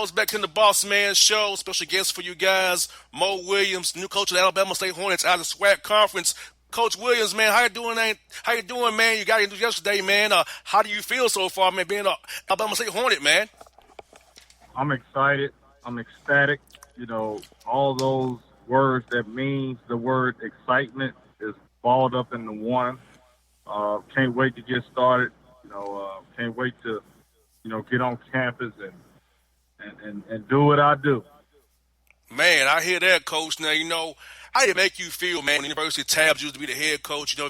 folks, back in the Bossman show. Special guest for you guys, Mo Williams, new coach of the Alabama State Hornets out of the SWAC Conference. Coach Williams, man, how you doing? How you doing, man? You got into yesterday, man. How do you feel so far, man, being a Alabama State Hornet, man? I'm excited. I'm ecstatic. You know, all those words that means the word excitement is balled up into one. Can't wait to get started. Can't wait to, get on campus and do what I do. Man, I hear that, Coach. Now, how did it make you feel, man? The University of Tabs used to be the head coach. You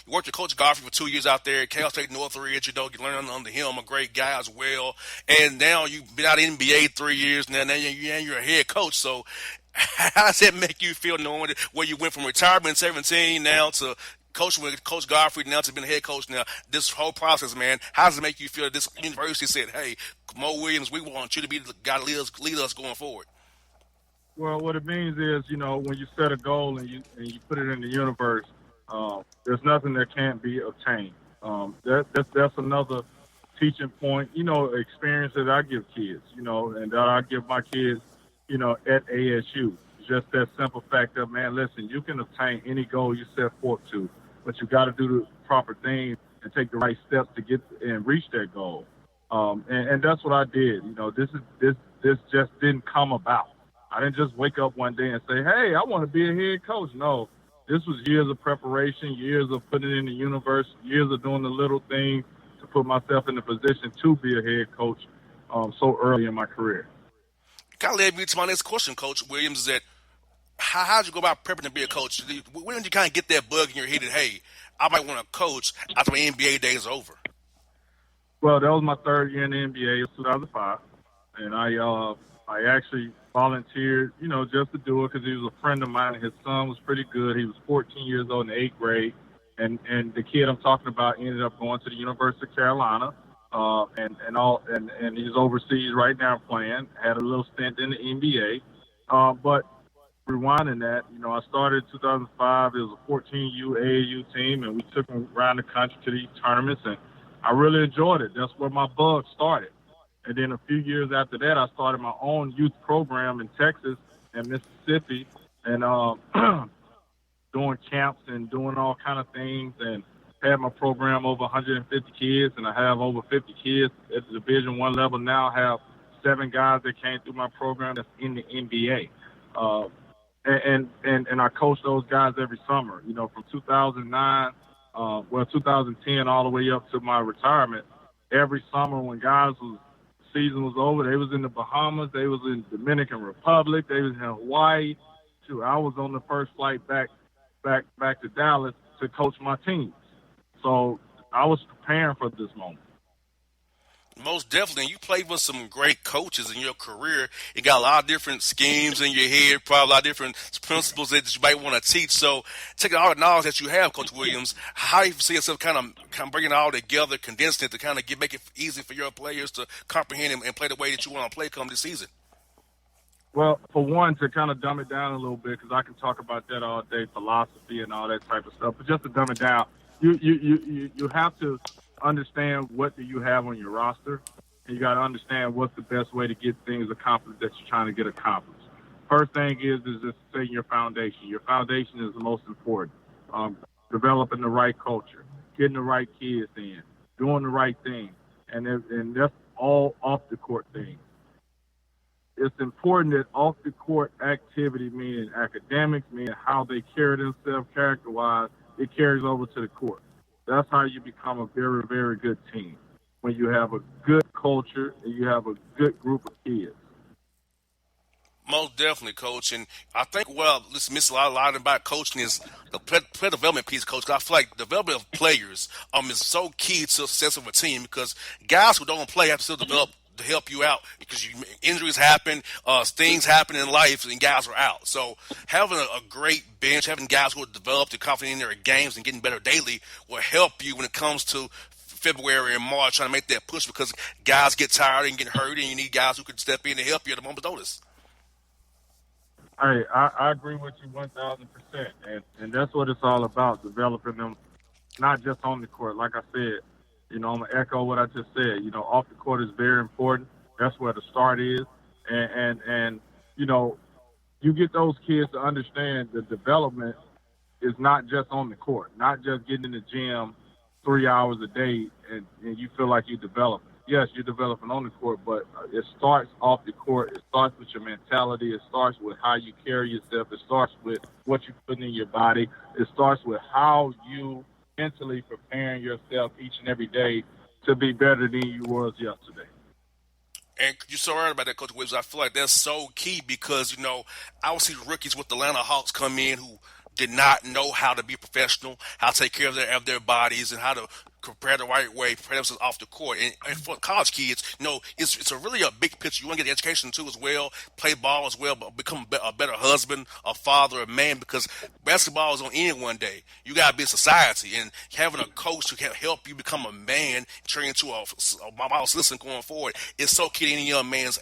worked with Coach Godfrey for 2 years out there at Cal State Northridge. You learned under him, a great guy as well. And now you've been out of the NBA 3 years. Now you're a head coach. So how does that make you feel knowing where you went from retirement in 17 now to coaching with Coach Godfrey now to being a head coach now? This whole process, man, how does it make you feel that this university said, hey, Mo Williams, we want you to be the guy to lead us going forward? Well, what it means is, when you set a goal and you put it in the universe, there's nothing that can't be obtained. That's another teaching point, experience that I give kids, and that I give my kids, at ASU. Just that simple fact of, man, listen, you can obtain any goal you set forth to, but you got to do the proper things and take the right steps to get and reach that goal. And that's what I did. This just didn't come about. I didn't just wake up one day and say, hey, I want to be a head coach. No, this was years of preparation, years of putting it in the universe, years of doing the little things to put myself in a position to be a head coach so early in my career. Kind of led me to my next question, Coach Williams, is that how did you go about prepping to be a coach? When did you kind of get that bug in your head that, hey, I might want to coach after my NBA days are over? Well, that was my third year in the NBA. It was 2005, and I actually volunteered, just to do it because he was a friend of mine. His son was pretty good. He was 14 years old in the 8th grade, and the kid I'm talking about ended up going to the University of Carolina, and he's overseas right now playing. Had a little stint in the NBA, but rewinding that, I started in 2005. It was a 14U AAU team, and we took them around the country to these tournaments, and I really enjoyed it. That's where my bug started. And then a few years after that, I started my own youth program in Texas and Mississippi, and doing camps and doing all kind of things, and had my program over 150 kids, and I have over 50 kids at the Division I level now. I have 7 guys that came through my program that's in the NBA. And I coach those guys every summer, from 2009, 2010 all the way up to my retirement. Every summer when guys season was over, they was in the Bahamas, they was in Dominican Republic, they was in Hawaii. Shoot, I was on the first flight back to Dallas to coach my teams. So I was preparing for this moment. Most definitely. You played with some great coaches in your career. You got a lot of different schemes in your head, probably a lot of different principles that you might want to teach. So taking all the knowledge that you have, Coach Williams, how do you see yourself kind of bringing it all together, condensing it to kind of make it easy for your players to comprehend and play the way that you want to play come this season? Well, for one, to kind of dumb it down a little bit, because I can talk about that all day, philosophy and all that type of stuff, but just to dumb it down, you have to understand what do you have on your roster, and you got to understand what's the best way to get things accomplished that you're trying to get accomplished. First thing is just setting your foundation. Your foundation is the most important. Developing the right culture, getting the right kids in, doing the right thing, and that's all off the court things. It's important that off the court activity, meaning academics, meaning how they carry themselves character-wise, it carries over to the court. That's how you become a very, very good team, when you have a good culture and you have a good group of kids. Most definitely, Coach. And I think, let's miss a lot about coaching is the player development piece, Coach. I feel like development of players is so key to the success of a team, because guys who don't play have to still develop to help you out, because injuries happen, things happen in life, and guys are out. So having a great bench, having guys who are developed and confident in their games and getting better daily will help you when it comes to February and March, trying to make that push, because guys get tired and get hurt, and you need guys who can step in and help you at a moment's notice. Hey, I agree with you 1,000%, and that's what it's all about, developing them, not just on the court. Like I said, I'm going to echo what I just said. Off the court is very important. That's where the start is. And you know, you get those kids to understand the development is not just on the court, not just getting in the gym 3 hours a day and you feel like you're developing. Yes, you're developing on the court, but it starts off the court. It starts with your mentality. It starts with how you carry yourself. It starts with what you put in your body. It starts with how you mentally preparing yourself each and every day to be better than you was yesterday. And you're so right about that, Coach Williams. I feel like that's so key because, I would see rookies with the Atlanta Hawks come in who did not know how to be professional, how to take care of their bodies, and how to prepare the right way, prepare themselves off the court. And for college kids, it's a really a big picture. You want to get education too as well, play ball as well, but become a better husband, a father, a man, because basketball is on end one day. You got to be a society, and having a coach who can help you become a man, turn into a model citizen going forward, is so key to any young man's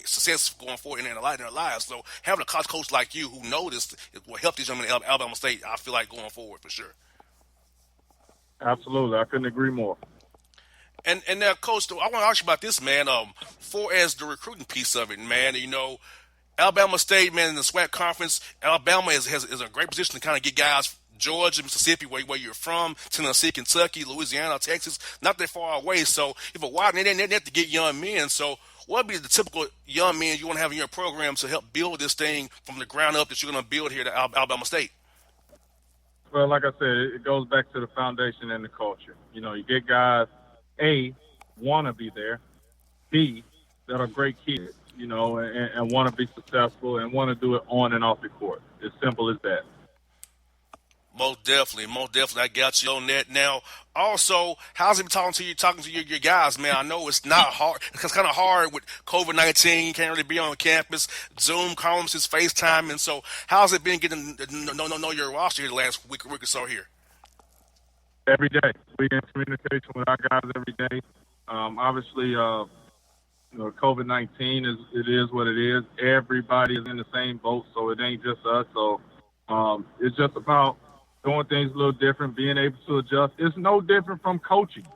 success going forward in their lives. So having a college coach like you who know this will help these young men at Alabama State, I feel like, going forward for sure. Absolutely, I couldn't agree more. And now, Coach, I want to ask you about this, man. For as the recruiting piece of it, man, Alabama State, man, in the SWAC conference, Alabama is a great position to kind of get guys. Georgia, Mississippi, where you're from, Tennessee, Kentucky, Louisiana, Texas, not that far away. So if a wide net to get young men. So what would be the typical young men you want to have in your program to help build this thing from the ground up that you're going to build here at Alabama State? Well, like I said, it goes back to the foundation and the culture. You get guys, A, want to be there, B, that are great kids, and want to be successful and want to do it on and off the court. As simple as that. Most definitely, I got you on that. Now, also, how's it been talking to your guys, man? I know it's not hard. It's kind of hard with COVID-19. You can't really be on campus. Zoom conferences, FaceTime, and so how's it been getting to know your roster here the last week or so here? Every day, we in communication with our guys every day. Obviously, COVID-19 is what it is. Everybody is in the same boat, so it ain't just us. So it's just about doing things a little different, being able to adjust. It's no different from coaching.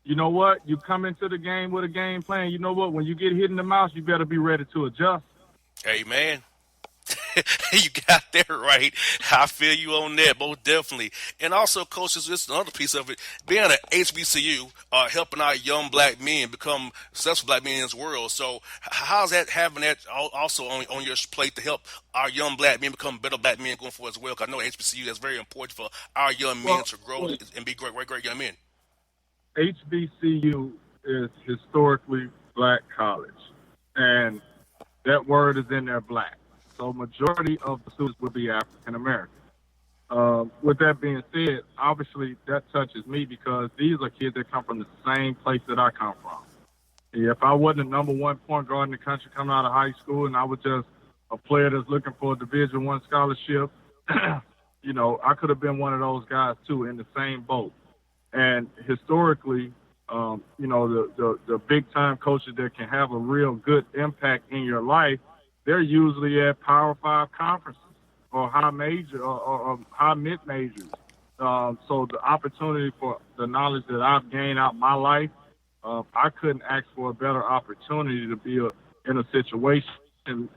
You know what? You come into the game with a game plan. You know what? When you get hit in the mouth, you better be ready to adjust. Hey, man. You got that right. I feel you on that, most definitely. And also, coaches, this is another piece of it. Being at HBCU, helping our young black men become successful black men in this world. So, how's that having that also on your plate to help our young black men become better black men going forward as well? Because I know HBCU is very important for our young men to grow and be great young men. HBCU is historically black college, and that word is in there, black. So majority of the students would be African American. With that being said, obviously that touches me because these are kids that come from the same place that I come from. If I wasn't the number one point guard in the country coming out of high school and I was just a player that's looking for a Division I scholarship, I could have been one of those guys too in the same boat. And historically, the big time coaches that can have a real good impact in your life, they're usually at Power 5 conferences or high major or high mid majors. So the opportunity for the knowledge that I've gained out my life, I couldn't ask for a better opportunity to be in a situation,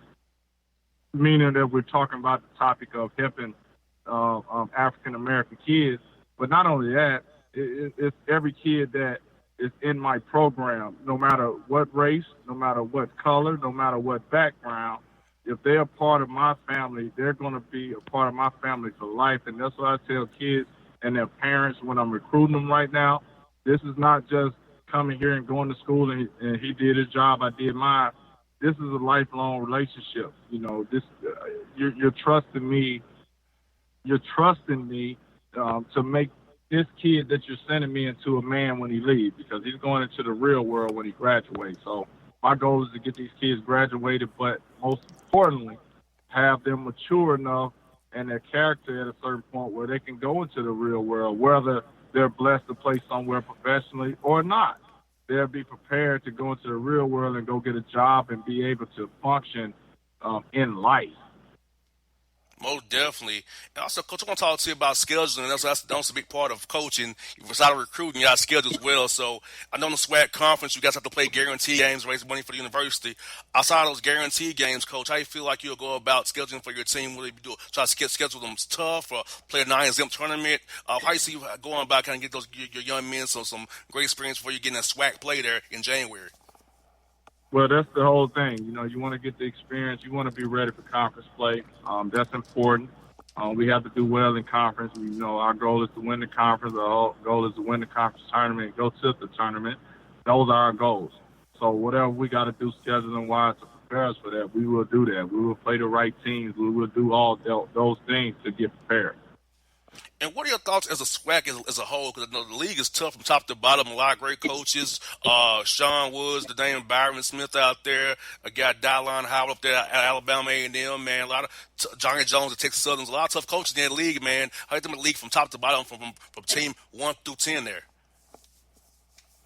meaning that we're talking about the topic of helping African American kids. But not only that, it's every kid that is in my program, no matter what race, no matter what color, no matter what background. If they're a part of my family, they're going to be a part of my family for life. And that's what I tell kids and their parents when I'm recruiting them right now. This is not just coming here and going to school and he did his job, I did mine. This is a lifelong relationship. You're trusting me. You're trusting me to make this kid that you're sending me into a man when he leaves, because he's going into the real world when he graduates. So my goal is to get these kids graduated, but most importantly, have them mature enough and their character at a certain point where they can go into the real world, whether they're blessed to play somewhere professionally or not. They'll be prepared to go into the real world and go get a job and be able to function in life. Most definitely. And also, Coach, I want to talk to you about scheduling. That's a big part of coaching. Besides of recruiting, you got schedule as well. So I know in the SWAC conference, you guys have to play guarantee games, raise money for the university. Outside of those guarantee games, Coach, how you feel like you'll go about scheduling for your team? What do you do? Try to schedule them tough or play a non-exempt tournament? How you see you going about kind of get your young men some great experience before you get in that SWAC play there in January? Well, that's the whole thing. You want to get the experience. You want to be ready for conference play. That's important. We have to do well in conference. Our goal is to win the conference. Our goal is to win the conference tournament and go to the tournament. Those are our goals. So whatever we got to do scheduling wise to prepare us for that, we will do that. We will play the right teams. We will do all those things to get prepared. And what are your thoughts as a SWAC as a whole? Because the league is tough from top to bottom. A lot of great coaches. Sean Woods, the name Byron Smith out there. A guy Dylon Howard up there at Alabama A&M, man. A lot of Johnny Jones at Texas Southern. A lot of tough coaches in that league, man. How you think the league from top to bottom from team 1 through 10 there?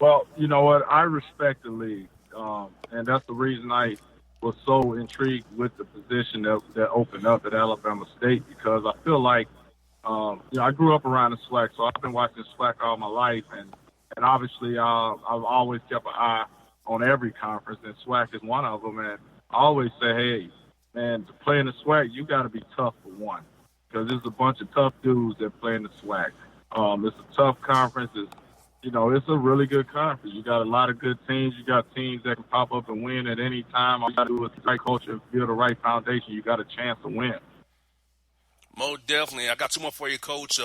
Well, you know what? I respect the league, and that's the reason I was so intrigued with the position that opened up at Alabama State, because I feel like I grew up around the SWAC, so I've been watching SWAC all my life, and obviously I've always kept an eye on every conference, and SWAC is one of them. And I always say, hey, man, to play in the SWAC, you got to be tough for one, because there's a bunch of tough dudes that play in the SWAC. It's a tough conference. It's a really good conference. You got a lot of good teams. You got teams that can pop up and win at any time. All you got to do is the right culture, build the right foundation. You got a chance to win. Most definitely. I got two more for you, Coach.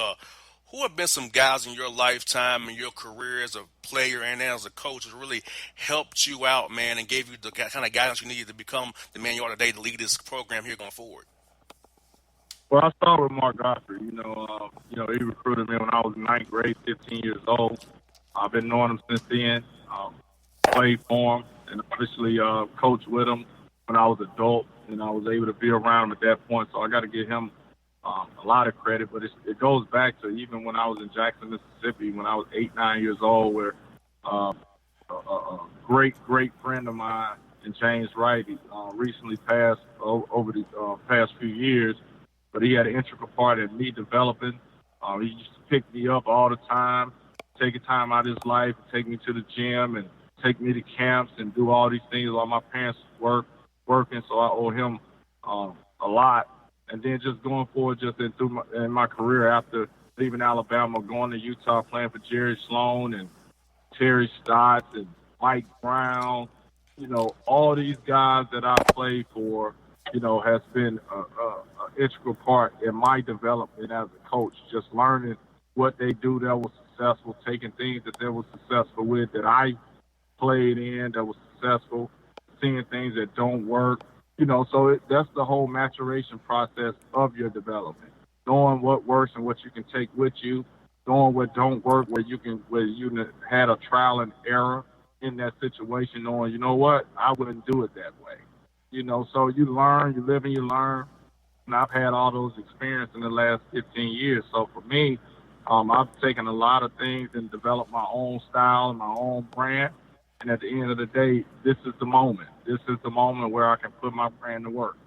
Who have been some guys in your lifetime and your career as a player and as a coach who really helped you out, man, and gave you the kind of guidance you needed to become the man you are today to lead this program here going forward? Well, I started with Mark Godfrey. He recruited me when I was in ninth grade, 15 years old. I've been knowing him since then. Played for him, and obviously coached with him when I was adult, and I was able to be around him at that point. So I got to give him a lot of credit. But it goes back to even when I was in Jackson, Mississippi, when I was 8, 9 years old, where a great friend of mine, and James Wright, recently passed over the past few years. But he had an integral part in me developing. He used to pick me up all the time, taking time out of his life, take me to the gym and take me to camps and do all these things while my parents working. So I owe him a lot. And then just going forward, just in my career after leaving Alabama, going to Utah, playing for Jerry Sloan and Terry Stotts and Mike Brown, all these guys that I played for, has been an integral part in my development as a coach, just learning what they do that was successful, taking things that they were successful with that I played in that was successful, seeing things that don't work. That's the whole maturation process of your development, knowing what works and what you can take with you, knowing what don't work, where you had a trial and error in that situation, knowing, I wouldn't do it that way. So you learn, you live and you learn. And I've had all those experiences in the last 15 years. So for me, I've taken a lot of things and developed my own style and my own brand. And at the end of the day, this is the moment. This is the moment where I can put my brand to work.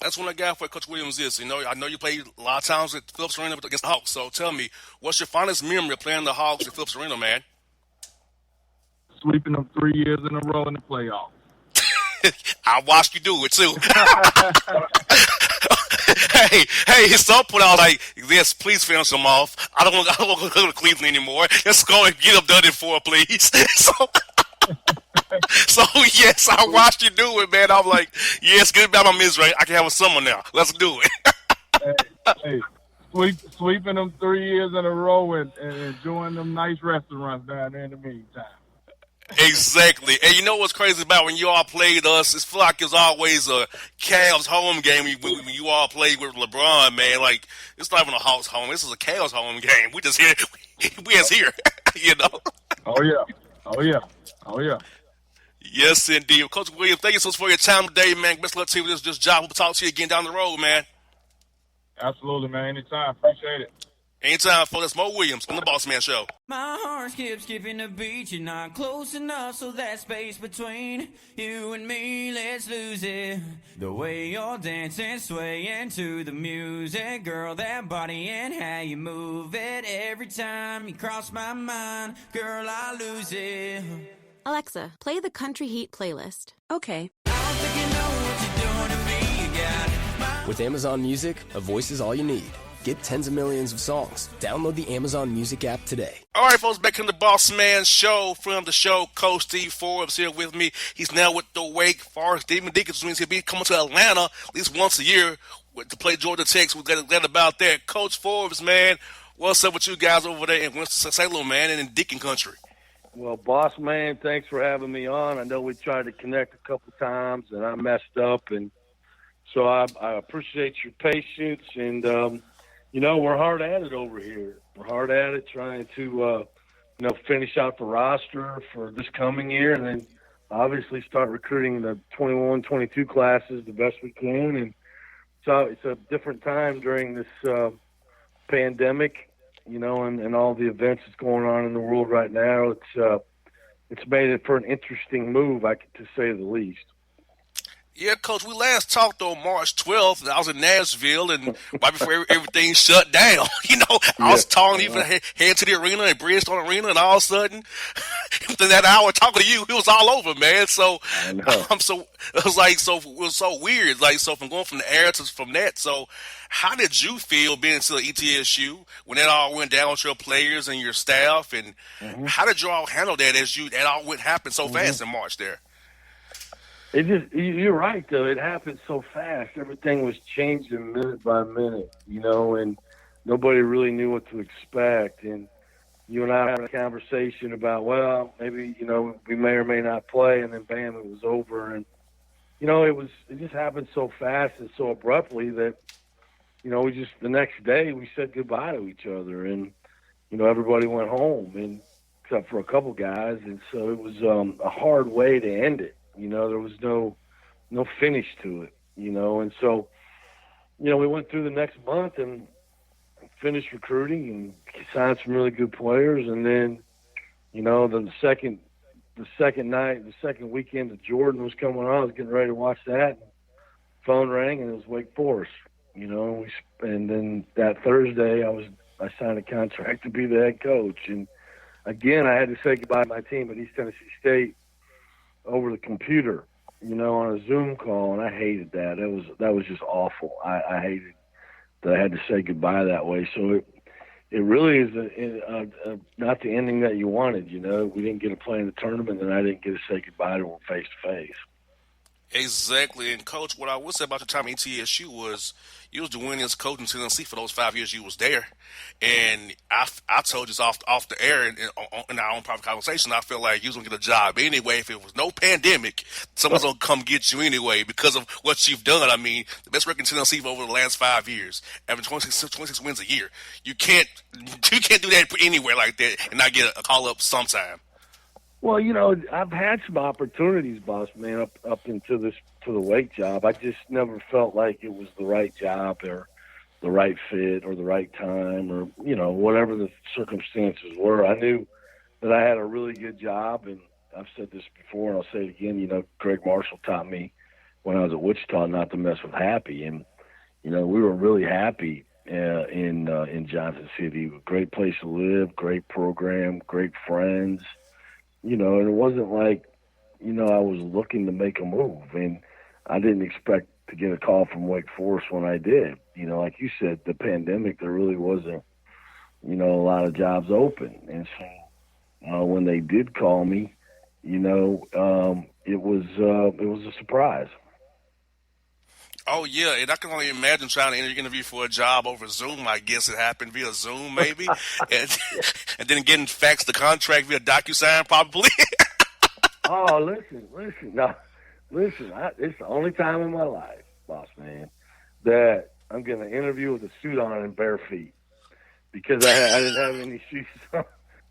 That's what I got for Coach Williams is. I know you played a lot of times at Phillips Arena against the Hawks. So tell me, what's your fondest memory of playing the Hawks at Phillips Arena, man? Sweeping them 3 years in a row in the playoffs. I watched you do it too. At some point I was like, yes, please finish them off. I don't want to go to Cleveland anymore. Let's go and get them done in 4, please. So yes, I watched you do it, man. I'm like, yes, get about my misery. I can have a summer now. Let's do it. hey, sweeping them 3 years in a row and enjoying them nice restaurants down there in the meantime. Exactly. And you know what's crazy about when you all played us? It feel like it's always a Cavs home game when you all played with LeBron, man. Like, it's not even a Hawks home. This is a Cavs home game. We just here. We just here, Oh, yeah. Oh, yeah. Oh, yeah. Yes, indeed. Coach Williams, thank you so much for your time today, man. Best of luck to you with this job. We'll talk to you again down the road, man. Absolutely, man. Anytime. Appreciate it. Anytime, folks. That's Mo Williams on the Boss Man Show. My heart skips skipping the beat. You're not close enough, so that space between you and me, let's lose it. The way you're dancing, swaying to the music, girl, that body and how you move it. Every time you cross my mind, girl, I lose it. Alexa, play the Country Heat playlist. Okay. I don't think you know what you're doing to me. You got With Amazon Music, a voice is all you need. Get tens of millions of songs. Download the Amazon Music app today. All right, folks, back in the Boss Man Show. From the show, Coach Steve Forbes here with me. He's now with the Wake Forest Demon Deacons, which means he'll be coming to Atlanta at least once a year to play Georgia Tech. So we're glad about that. Coach Forbes, man, what's up with you guys over there in Winston-Salem, man, and in Deacon Country? Well, Boss Man, thanks for having me on. I know we tried to connect a couple times, and I messed up, and so I appreciate your patience. And we're hard at it over here. We're hard at it trying to finish out the roster for this coming year, and then obviously start recruiting the 21, 22 classes the best we can. And so it's a different time during this pandemic. And all the events that's going on in the world right now, it's made it for an interesting move, to say the least. Yeah, Coach, we last talked on March 12th, and I was in Nashville, and right before everything shut down, I was talking, even head to the arena and Bridgestone Arena, and all of a sudden, within that hour talking to you, it was all over, man. So it was so weird. Like, so from going from the air to from that. So how did you feel being still at ETSU when that all went down with your players and your staff, and how did you all handle that that all went happen so fast in March there? You're right, though. It happened so fast. Everything was changing minute by minute, and nobody really knew what to expect. And you and I had a conversation about, well, maybe, we may or may not play, and then bam, it was over. And, it just happened so fast and so abruptly that, the next day we said goodbye to each other, and, everybody went home, and except for a couple guys. And so it was a hard way to end it. There was no finish to it, and so, we went through the next month and finished recruiting and signed some really good players. And then, the second weekend that Jordan was coming on, I was getting ready to watch that. Phone rang and it was Wake Forest, and then that Thursday I signed a contract to be the head coach. And again, I had to say goodbye to my team at East Tennessee State over the computer, on a Zoom call, and I hated that. That was just awful. I hated that I had to say goodbye that way. So it really is not the ending that you wanted. We didn't get to play in the tournament, and I didn't get to say goodbye to them face to face. Exactly. And, Coach, what I would say about your time at ETSU was you was the winningest coach in Tennessee for those 5 years you was there. And I told you off the air in our own private conversation, I feel like you was going to get a job anyway. If it was no pandemic, someone's going to come get you anyway because of what you've done. I mean, the best record in Tennessee for over the last 5 years, having 26 wins a year. You can't do that anywhere like that and not get a call up sometime. Well, I've had some opportunities, Boss Man, up into the Wake job. I just never felt like it was the right job or the right fit or the right time or, whatever the circumstances were. I knew that I had a really good job, and I've said this before and I'll say it again. Greg Marshall taught me when I was at Wichita not to mess with happy. And, we were really happy in Johnson City. Great place to live, great program, great friends. And it wasn't like, I was looking to make a move, and I didn't expect to get a call from Wake Forest when I did. Like you said, the pandemic, there really wasn't, a lot of jobs open. And so when they did call me, it was a surprise. Oh, yeah, and I can only imagine trying to interview for a job over Zoom. I guess it happened via Zoom, maybe, and then getting faxed the contract via DocuSign, probably. Oh, listen. It's the only time in my life, Boss Man, that I'm going to interview with a suit on and bare feet because I didn't have any shoes on.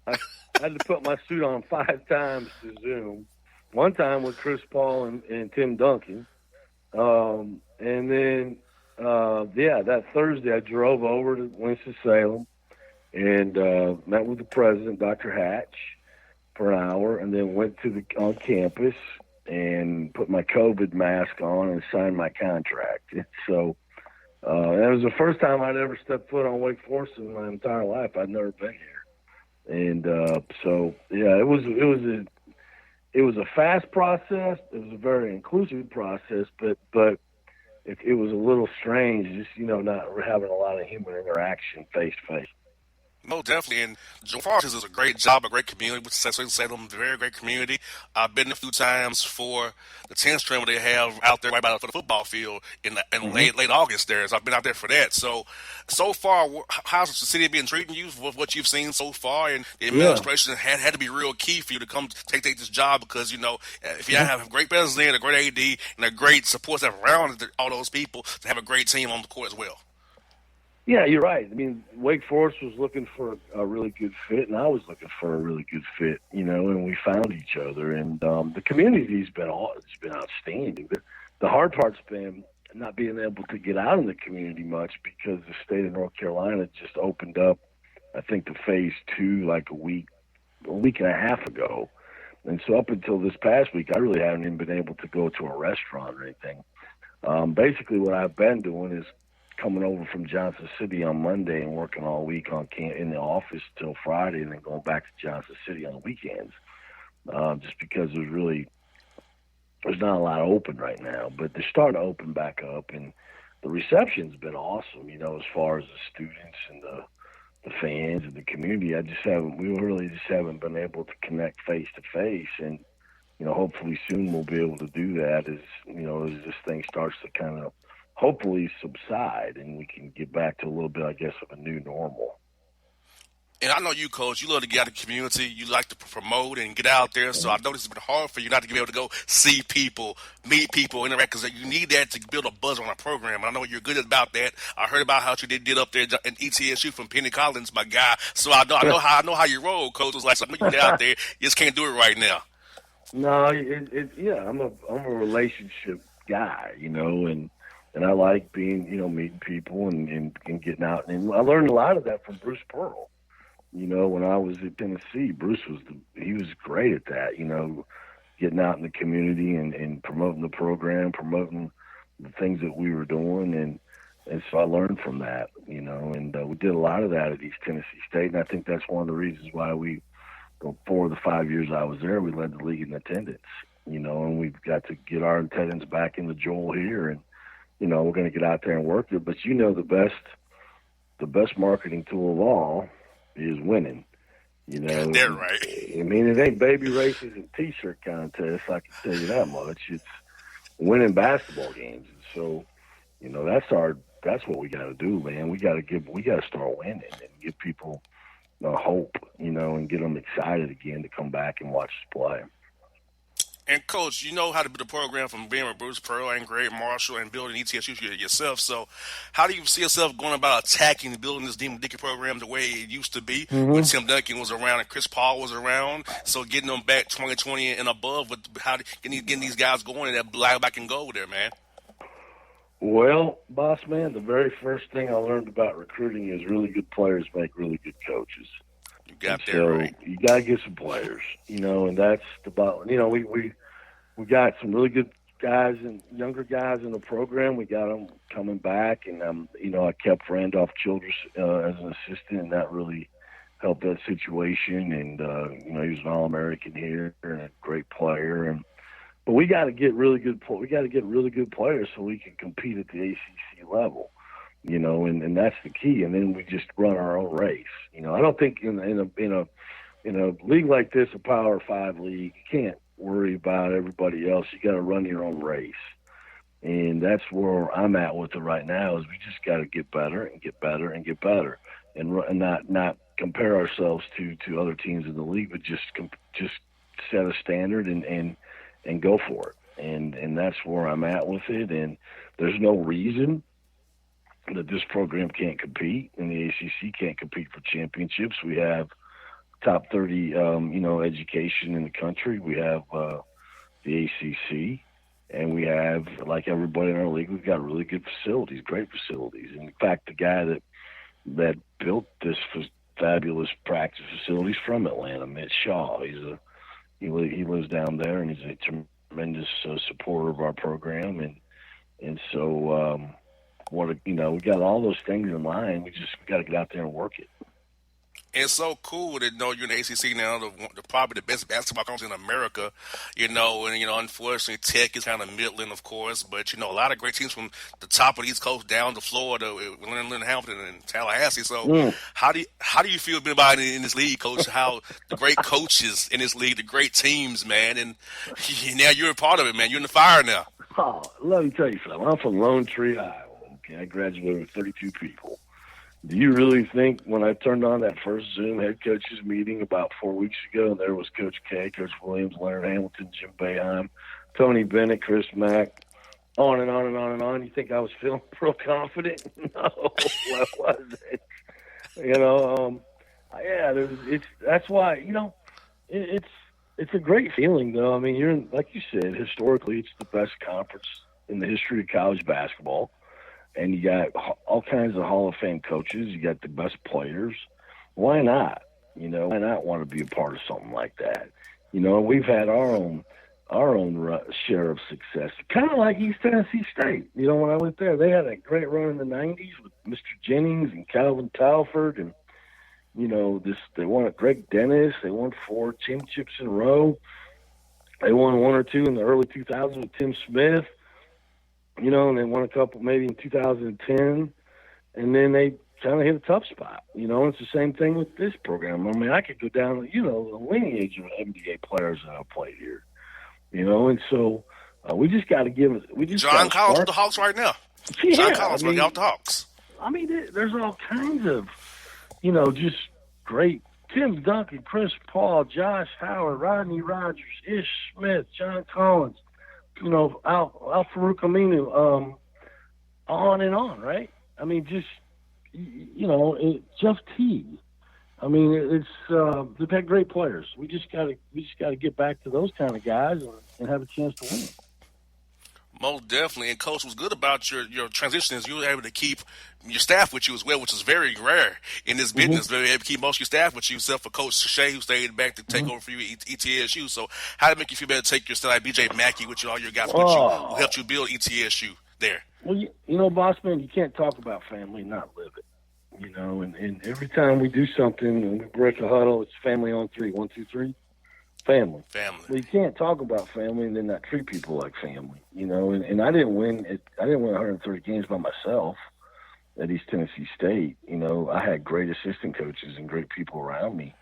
I had to put my suit on 5 times to Zoom. One time with Chris Paul and Tim Duncan. And then, that Thursday I drove over to Winston-Salem, and met with the president, Dr. Hatch, for an hour, and then went to on campus and put my COVID mask on and signed my contract. So that was the first time I'd ever stepped foot on Wake Forest in my entire life. I'd never been here, and so yeah, it was a fast process. It was a very inclusive process, but it was a little strange, just not having a lot of human interaction face to face. No, definitely. And Joe Forest is a great job, a great community. Which Salem, very great community. I've been a few times for the tennis tournament they have out there right by the football field in late August. There, so I've been out there for that. So far, how's the city been treating you with what you've seen so far? And the Yeah, administration had to be real key for you to come take this job because if you have a great president, a great AD, and a great support staff around all those people, to have a great team on the court as well. yeah, you're right. I mean, Wake Forest was looking for a really good fit, and I was looking for a really good fit. And we found each other. And the community's been outstanding. The hard part's been not being able to get out in the community much because the state of North Carolina just opened up, I think, to phase 2 like a week and a half ago. And so up until this past week, I really haven't even been able to go to a restaurant or anything. Basically, what I've been doing is coming over from Johnson City on Monday and working all week in the office till Friday, and then going back to Johnson City on the weekends. Just because there's not a lot open right now, but they're starting to open back up, and the reception's been awesome. As far as the students and the fans and the community, we really just haven't been able to connect face to face, and hopefully soon we'll be able to do that as this thing starts to kind of hopefully subside and we can get back to a little bit, I guess, of a new normal. And I know you, Coach, you love to get out in the community. You like to promote and get out there. So I know this has been hard for you not to be able to go see people, meet people, interact, because you need that to build a buzz on a program. And I know you're good about that. I heard about how you did up there in ETSU from Penny Collins, my guy. So I know how you roll, Coach. It's like, so I know you're out there. You just can't do it right now. No, I'm a relationship guy, and I like being, meeting people and getting out. And I learned a lot of that from Bruce Pearl. When I was at Tennessee, Bruce he was great at that, getting out in the community and promoting the program, promoting the things that we were doing. And so I learned from that, and we did a lot of that at East Tennessee State. And I think that's one of the reasons why the 4 of the 5 years I was there, we led the league in attendance, and we've got to get our attendance back in the Joel here. And, we're going to get out there and work it. But, the best marketing tool of all is winning. They're right. I mean, it ain't baby races and T-shirt contests, I can tell you that much. It's winning basketball games. And so, that's what we got to do, man. We got to start winning and give people hope, and get them excited again to come back and watch us play. And, Coach, you know how to build a program from being with Bruce Pearl and Greg Marshall and building ETSU yourself. So how do you see yourself going about attacking and building this Demon Dickey program the way it used to be when Tim Duncan was around and Chris Paul was around? So getting them back 2020 and above, with getting these guys going in that black and gold there, man. Well, Bossman, the very first thing I learned about recruiting is really good players make really good coaches. You got that so right. You got to get some players, and that's about, we got some really good guys and younger guys in the program. We got them coming back, and I kept Randolph Childress as an assistant, and that really helped that situation. And he was an All-American here and a great player. But we got to get really good. We got to get really good players so we can compete at the ACC level. And that's the key. And then we just run our own race. I don't think in a league like this, a Power 5 league, you can't worry about everybody else. You got to run your own race. And that's where I'm at with it right now. Is we just got to get better and get better and get better, and not compare ourselves to other teams in the league, but just set a standard and go for it. And that's where I'm at with it. And there's no reason that this program can't compete, and the ACC can't compete for championships. We have top 30, education in the country. We have the ACC, and we have, like everybody in our league, we've got really good facilities, great facilities. And in fact, the guy that built this fabulous practice facilities from Atlanta. Mitch Shaw, he lives down there, and he's a tremendous supporter of our program, and so we got all those things in line. We just got to get out there and work it. It's so cool that you're in the ACC now, the probably the best basketball conference in America. And unfortunately Tech is kind of middling, of course, but a lot of great teams from the top of the East Coast down to Florida, Lynn Hampton and Tallahassee. So how do you feel about it in this league, Coach? How the great coaches in this league, the great teams, man, and now you're a part of it, man. You're in the fire now. Oh, let me tell you something. I'm from Lone Tree, Iowa. Okay, I graduated with 32 people. Do you really think when I turned on that first Zoom head coaches meeting about 4 weeks ago, and there was Coach K, Coach Williams, Leonard Hamilton, Jim Boeheim, Tony Bennett, Chris Mack, on and on and on and on, you think I was feeling real confident? No, I wasn't. That's why, it's a great feeling, though. I mean, you're like you said, historically, it's the best conference in the history of college basketball. And you got all kinds of Hall of Fame coaches. You got the best players. Why not? Why not want to be a part of something like that? We've had our own share of success. Kind of like East Tennessee State. When I went there, they had a great run in the 90s with Mr. Jennings and Calvin Talford. And, they won at Greg Dennis. They won 4 championships in a row. They won 1 or 2 in the early 2000s with Tim Smith. And they won a couple maybe in 2010, and then they kind of hit a tough spot. It's the same thing with this program. I mean, I could go down, the lineage of NBA players that have played here, and so we just got to give it. We just John Collins with the Hawks right now. Yeah, John Collins running out the Hawks. I mean, there's all kinds of, just great Tim Duncan, Chris Paul, Josh Howard, Rodney Rogers, Ish Smith, John Collins. Al Farouk Aminu, on and on, right? I mean, just, Jeff Teague. I mean, they've had great players. We just gotta get back to those kind of guys and have a chance to win. Most definitely. And Coach, was good about your transition is you were able to keep your staff with you as well, which is very rare in this business. Very able to keep most of your staff with you, except for Coach Shea, who stayed back to take over for you at ETSU. So how did it make you feel better to take your staff, BJ Mackey, with you, all your guys with you, who helped you build ETSU there? Well, Bossman, you can't talk about family and not live it. And every time we do something and we break a huddle, it's family on 3. 1, 2, 3. Family. Well, you can't talk about family and then not treat people like family, and I didn't win 130 games by myself at East Tennessee State. I had great assistant coaches and great people around me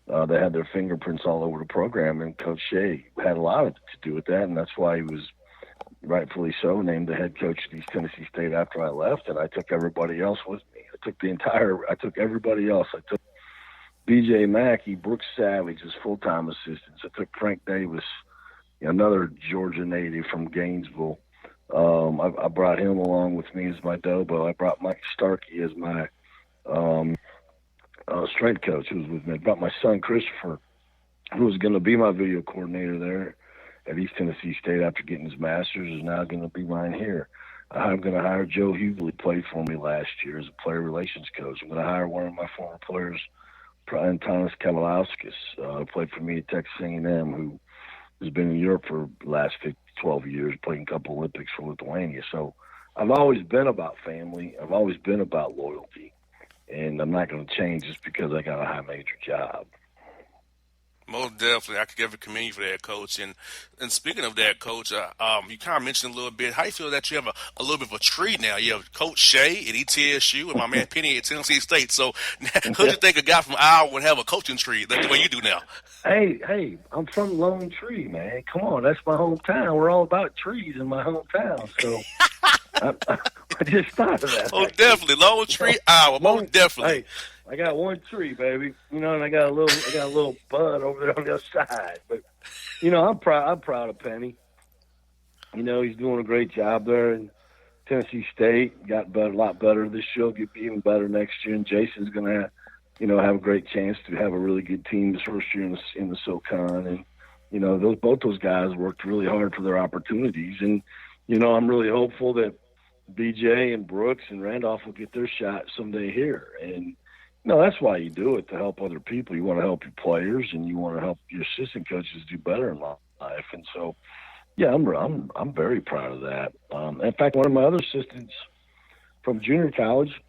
that had their fingerprints all over the program, and Coach Shea had a lot to do with that, and that's why he was rightfully so named the head coach at East Tennessee State after I left, and I took everybody else with me. I took everybody else. I took BJ Mackey, Brooks Savage as full-time assistants. I took Frank Davis, another Georgia native from Gainesville. I brought him along with me as my Dobo. I brought Mike Starkey as my strength coach, who was with me. I brought my son Christopher, who was going to be my video coordinator there at East Tennessee State after getting his master's, is now going to be mine here. I'm going to hire Joe Hughley, who played for me last year as a player relations coach. I'm going to hire one of my former players, Brian Thomas Kavalauskas, who played for me at Texas A&M, who has been in Europe for the last 12 years, played in a couple Olympics for Lithuania. So I've always been about family. I've always been about loyalty. And I'm not going to change just because I got a high major job. Most definitely. I could ever commend you for that, Coach. And speaking of that, Coach, you kind of mentioned a little bit, how you feel that you have a little bit of a tree now? You have Coach Shea at ETSU and my man Penny at Tennessee State. So who do you think a guy from Iowa would have a coaching tree the way you do now? Hey, I'm from Lone Tree, man. Come on, that's my hometown. We're all about trees in my hometown. So I just thought of that. Oh, definitely. Lone Tree, Iowa. Most definitely. Hey, I got one tree, baby. And I got a little bud over there on the other side. But I'm proud of Penny. He's doing a great job there in Tennessee State. Got a lot better this year. Get even better next year. And Jason's going to have a great chance to have a really good team this first year in the SoCon. And both those guys worked really hard for their opportunities. And I'm really hopeful that BJ and Brooks and Randolph will get their shot someday here. And No, that's why you do it, to help other people. You want to help your players, and you want to help your assistant coaches do better in life. And so, yeah, I'm very proud of that. In fact, one of my other assistants from junior college,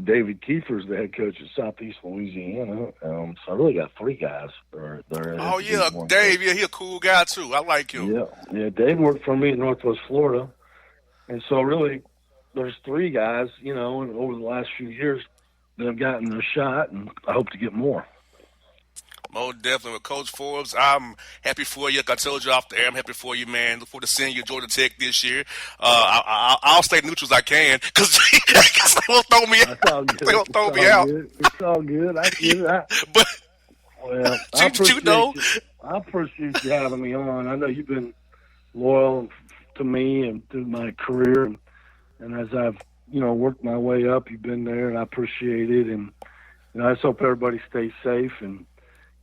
David Kiefer, is the head coach at Southeast Louisiana. So I really got three guys that are Oh at yeah, Division One. Dave. Yeah, he a cool guy too. I like him. Yeah. Dave worked for me in Northwest Florida, and so really, there's three guys, and over the last few years that have gotten their shot, and I hope to get more. Most definitely. With Coach Forbes, I'm happy for you. Like I told you off the air, I'm happy for you, man. Look forward to seeing you at Georgia Tech this year. I'll stay neutral as I can because they won't throw me out. They won't throw me out. It's all good. I get it. But Well, I appreciate you having me on. I know you've been loyal to me and through my career, and as I've worked my way up, you've been there, and I appreciate it. And I just hope everybody stays safe. And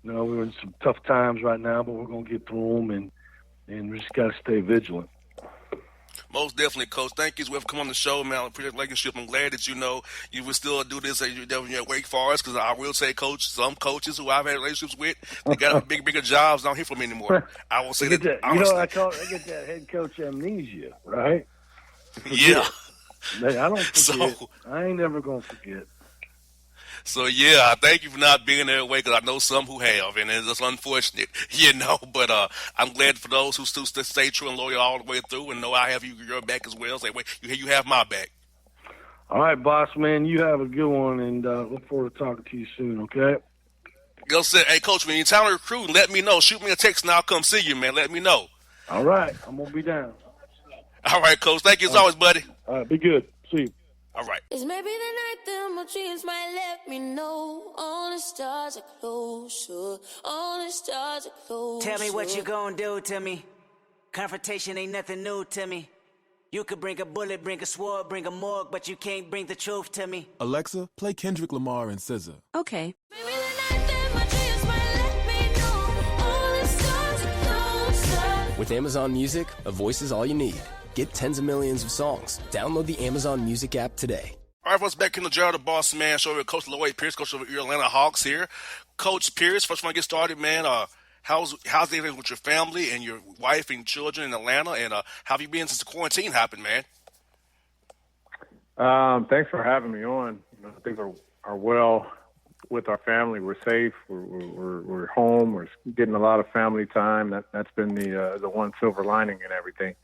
we're in some tough times right now, but we're gonna get through them, and we just gotta stay vigilant. most definitely, Coach. Thank you for coming on the show, man. I appreciate the relationship. I'm glad that you will still do this at your Wake Forest, because I will say, Coach, some coaches who I've had relationships with, they got bigger jobs. Don't hear from me anymore. I will say that. I get that head coach amnesia, right? Yeah. I don't forget. I ain't never gonna forget. So, yeah, thank you for not being there away, because I know some who have, and it's unfortunate, but I'm glad for those who still stay true and loyal all the way through, and know I have your back as well. Say, wait, you have my back. All right, boss man, you have a good one, and look forward to talking to you soon, okay? Go say, hey, Coach, when you're in town recruiting, let me know. Shoot me a text, and I'll come see you, man. Let me know. All right, I'm going to be down. All right, Coach. Thank you as always, buddy. All right, be good. See you. All right. It's maybe the night that my dreams might let me know. All the stars are closer. All the stars are closer. Tell me what you gonna do to me. Confrontation ain't nothing new to me. You could bring a bullet, bring a sword, bring a morgue, but you can't bring the truth to me. Alexa, play Kendrick Lamar and SZA. Okay. Maybe the night that my dreams might let me know. All the stars are closer. With Amazon Music, a voice is all you need. Get tens of millions of songs. Download the Amazon Music app today. All right, folks, back in the Gerald the Bossman show with Coach Lloyd Pierce, coach of your Atlanta Hawks here. Coach Pierce, first want to get started, man. How's everything with your family and your wife and children in Atlanta, and how have you been since the quarantine happened, man? Thanks for having me on. Things are well with our family. We're safe. We're home. We're getting a lot of family time. That's been the one silver lining in everything.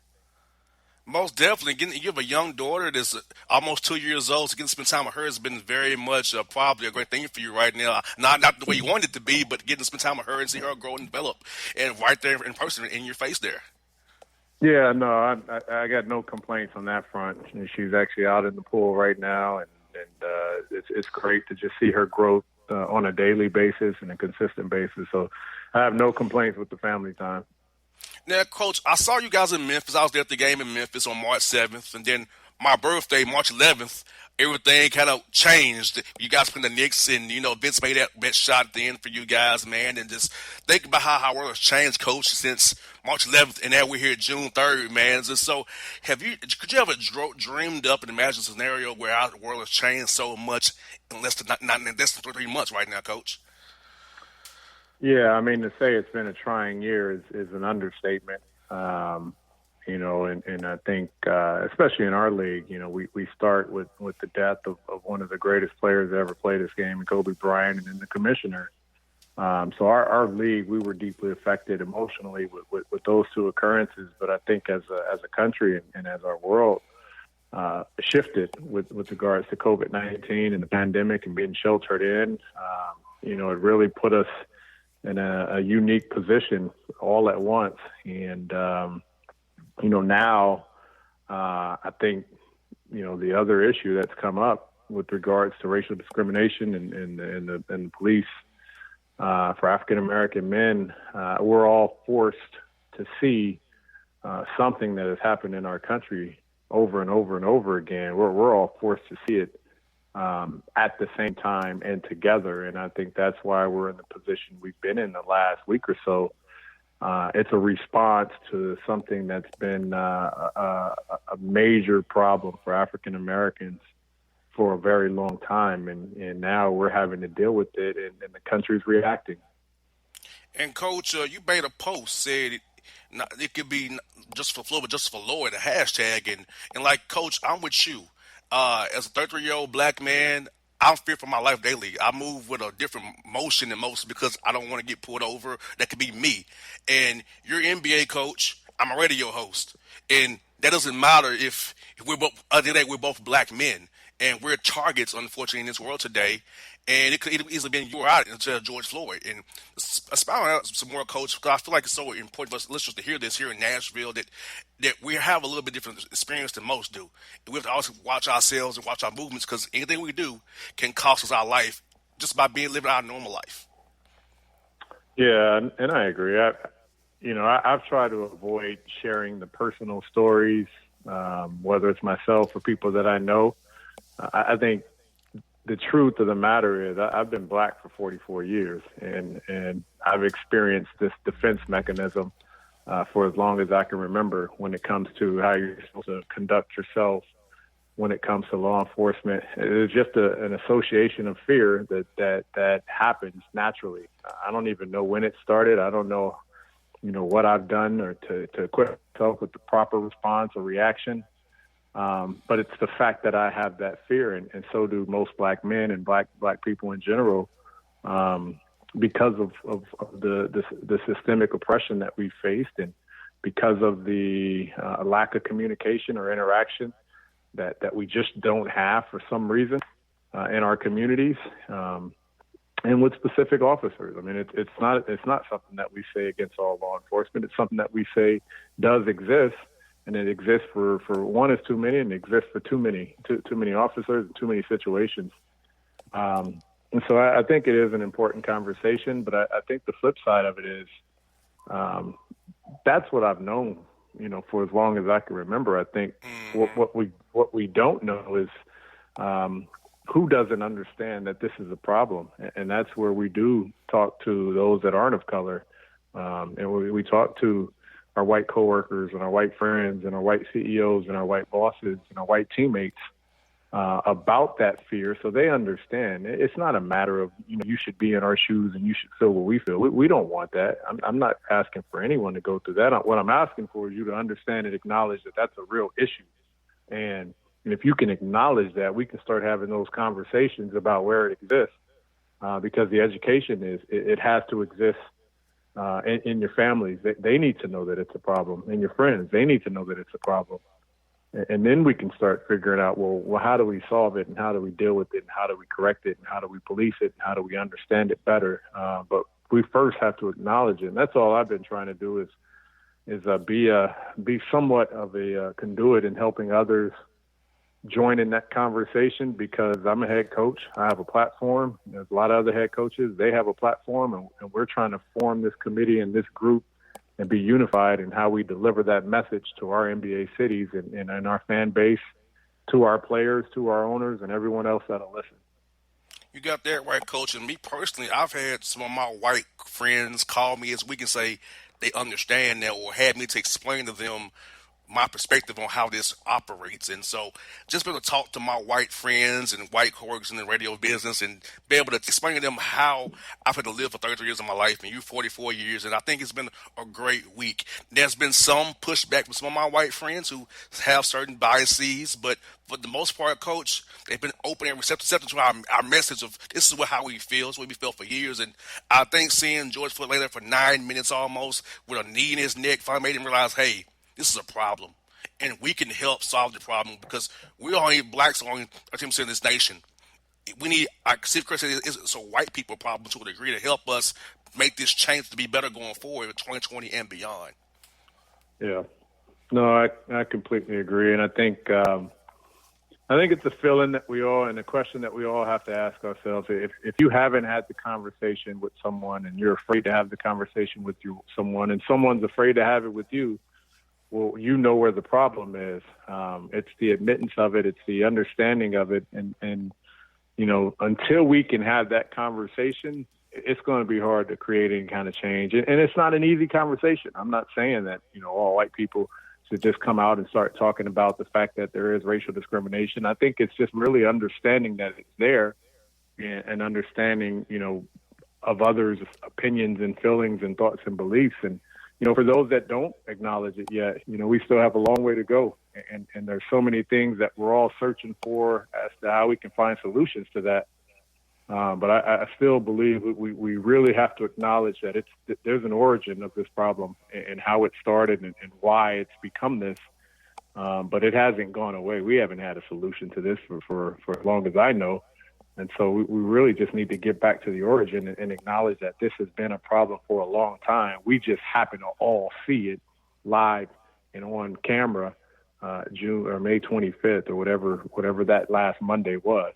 Most definitely. You have a young daughter that's almost 2 years old, so getting to spend time with her has been very much probably a great thing for you right now. Not the way you want it to be, but getting to spend time with her and see her grow and develop, and right there in person, in your face there. Yeah, no, I got no complaints on that front. She's actually out in the pool right now, and it's great to just see her growth on a daily basis and a consistent basis. So I have no complaints with the family time. Now, Coach, I saw you guys in Memphis. I was there at the game in Memphis on March 7th, and then my birthday, March 11th, everything kind of changed. You guys played the Knicks, and, Vince made that shot at the end for you guys, man, and just think about how our world has changed, Coach, since March 11th, and now we're here June 3rd, man. So could you ever dreamed up and imagined a scenario where our world has changed so much in less than 3 months right now, Coach? Yeah, I mean, to say it's been a trying year is an understatement. And I think, especially in our league, we start with the death of one of the greatest players that ever played this game, Kobe Bryant, and then the commissioner. So our league, we were deeply affected emotionally with those two occurrences. But I think as a country and as our world shifted with regards to COVID-19 and the pandemic and being sheltered in, it really put us in a unique position all at once. And, now I think, the other issue that's come up with regards to racial discrimination and the police for African-American men, we're all forced to see something that has happened in our country over and over and over again. We're all forced to see it at the same time and together. And I think that's why we're in the position we've been in the last week or so. It's a response to something that's been a major problem for African Americans for a very long time, and now we're having to deal with it, and the country's reacting. And Coach, you made a post said it could be just for Floyd, but just for Lloyd, a hashtag. And like Coach, I'm with you. As a 33-year-old black man, I'm fear for my life daily. I move with a different motion than most because I don't want to get pulled over. That could be me. And you're an NBA coach. I'm a radio host, and that doesn't matter if we're both. Other than that, we're both black men, and we're targets, unfortunately, in this world today. And it could easily been you or I instead of George Floyd. And aspiring out some more, Coach, because I feel like it's so important for us listeners to hear this here in Nashville that we have a little bit different experience than most do. And we have to always watch ourselves and watch our movements because anything we do can cost us our life just by living our normal life. Yeah, and I agree. I've tried to avoid sharing the personal stories, whether it's myself or people that I know. I think the truth of the matter is I've been black for 44 years, and I've experienced this defense mechanism for as long as I can remember when it comes to how you're supposed to conduct yourself when it comes to law enforcement. It's just an association of fear that happens naturally. I don't even know when it started. I don't know, what I've done or to equip myself with the proper response or reaction. But it's the fact that I have that fear, and so do most black men and black people in general, because of the systemic oppression that we faced, and because of the lack of communication or interaction that we just don't have for some reason in our communities, and with specific officers. I mean, it's not something that we say against all law enforcement. It's something that we say does exist. And it exists for one is too many, and it exists for too many officers and too many situations. And so I think it is an important conversation, but I think the flip side of it is that's what I've known, for as long as I can remember. I think what we don't know is who doesn't understand that this is a problem, and that's where we do talk to those that aren't of color, and we talk to our white coworkers and our white friends and our white CEOs and our white bosses and our white teammates about that fear, so they understand. It's not a matter of, you should be in our shoes and you should feel what we feel. We don't want that. I'm not asking for anyone to go through that. What I'm asking for is you to understand and acknowledge that that's a real issue. And if you can acknowledge that, we can start having those conversations about where it exists, because the education it has to exist in your families. They need to know that it's a problem. And your friends, they need to know that it's a problem. And then we can start figuring out, well, how do we solve it, and how do we deal with it, and how do we correct it, and how do we police it, and how do we understand it better? But we first have to acknowledge it. And that's all I've been trying to do is be somewhat of a conduit in helping others join in that conversation, because I'm a head coach. I have a platform. There's a lot of other head coaches. They have a platform, and we're trying to form this committee and this group and be unified in how we deliver that message to our NBA cities and our fan base, to our players, to our owners, and everyone else that'll listen. You got that right, Coach. And me personally, I've had some of my white friends call me as we can say they understand that, or had me to explain to them my perspective on how this operates. And so just be able to talk to my white friends and white coworkers in the radio business and be able to explain to them how I've had to live for 33 years of my life and you 44 years. And I think it's been a great week. There's been some pushback from some of my white friends who have certain biases, but for the most part, Coach, they've been open and receptive to our message of this is how we feel. It's what we felt for years. And I think seeing George Floyd lay there for 9 minutes almost with a knee in his neck finally made him realize, hey, this is a problem, and we can help solve the problem because we are only blacks, only 13% of this nation. We need, like Steve Kerr said, it's a white people problem to a degree to help us make this change to be better going forward in 2020 and beyond. Yeah, no, I completely agree, and I think it's a feeling that we all, and a question that we all have to ask ourselves. If you haven't had the conversation with someone, and you're afraid to have the conversation with someone, and someone's afraid to have it with you, well, you know where the problem is. It's the admittance of it. It's the understanding of it. And until we can have that conversation, it's going to be hard to create any kind of change. And it's not an easy conversation. I'm not saying that, all white people to just come out and start talking about the fact that there is racial discrimination. I think it's just really understanding that it's there and understanding, of others' opinions and feelings and thoughts and beliefs. And, for those that don't acknowledge it yet, we still have a long way to go. And there's so many things that we're all searching for as to how we can find solutions to that. But I still believe we really have to acknowledge that there's an origin of this problem and how it started and why it's become this. But it hasn't gone away. We haven't had a solution to this for as long as I know. And so we really just need to get back to the origin and acknowledge that this has been a problem for a long time. We just happen to all see it live and on camera June or May 25th or whatever that last Monday was.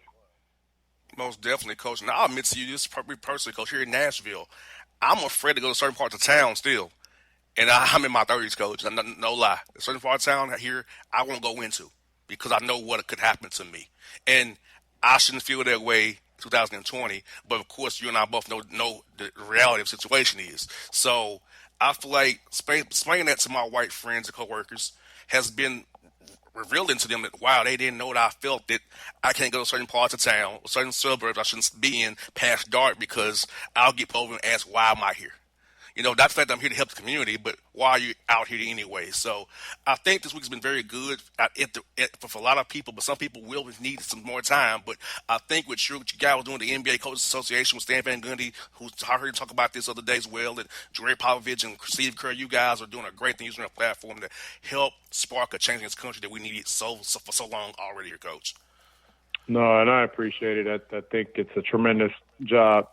Most definitely, Coach. And I'll admit to you this personally, Coach, here in Nashville, I'm afraid to go to certain parts of town still. And I'm in my 30s, Coach. No lie. A certain part of town here I won't go into because I know what could happen to me. And I shouldn't feel that way in 2020. But, of course, you and I both know the reality of the situation is. So I feel like explaining that to my white friends and coworkers has been revealing to them that, wow, they didn't know that I felt that I can't go to certain parts of town, certain suburbs I shouldn't be in past dark because I'll get pulled over and ask, why am I here? Not the fact that I'm here to help the community, but why are you out here anyway? So I think this week has been very good for a lot of people, but some people will need some more time. But I think what you guys were doing, the NBA Coaches Association with Stan Van Gundy, who I heard you talk about this other day as well, and Jerry Popovich and Steve Kerr, you guys are doing a great thing using their platform to help spark a change in this country that we needed for so long already here, Coach. No, and I appreciate it. I think it's a tremendous job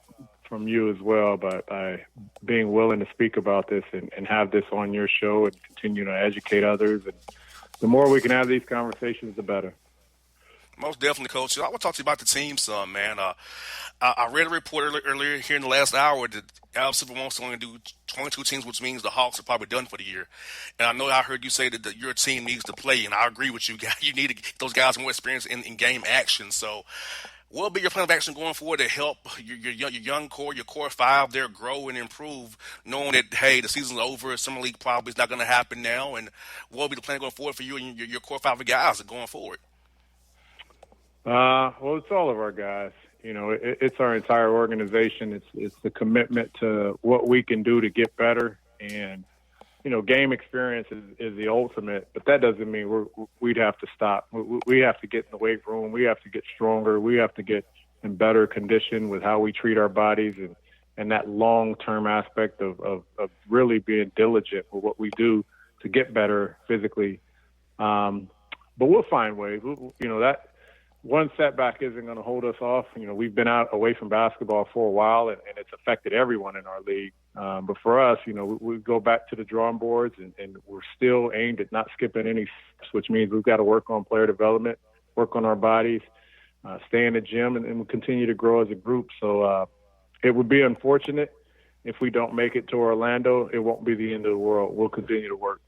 from you as well by being willing to speak about this and have this on your show and continue to educate others. And the more we can have these conversations, the better. Most definitely, Coach. I want to talk to you about the team some, man. I read a report earlier here in the last hour that Al Silver wants to only do 22 teams, which means the Hawks are probably done for the year. And I know I heard you say that your team needs to play, and I agree with you. You need to get those guys more experience in game action. So what will be your plan of action going forward to help your young core, your core five there grow and improve, knowing that, hey, the season's over, Summer League probably is not going to happen now, and what will be the plan going forward for you and your core five of guys going forward? Well, it's all of our guys. It's our entire organization. It's the commitment to what we can do to get better. And, game experience is the ultimate, but that doesn't mean we'd have to stop. We have to get in the weight room. We have to get stronger. We have to get in better condition with how we treat our bodies and that long-term aspect of really being diligent with what we do to get better physically. But we'll find ways. That one setback isn't going to hold us off. We've been away from basketball for a while, and it's affected everyone in our league. But for us, we go back to the drawing boards, and we're still aimed at not skipping any steps, which means we've got to work on player development, work on our bodies, stay in the gym, and we'll continue to grow as a group. So it would be unfortunate if we don't make it to Orlando. It won't be the end of the world. We'll continue to work.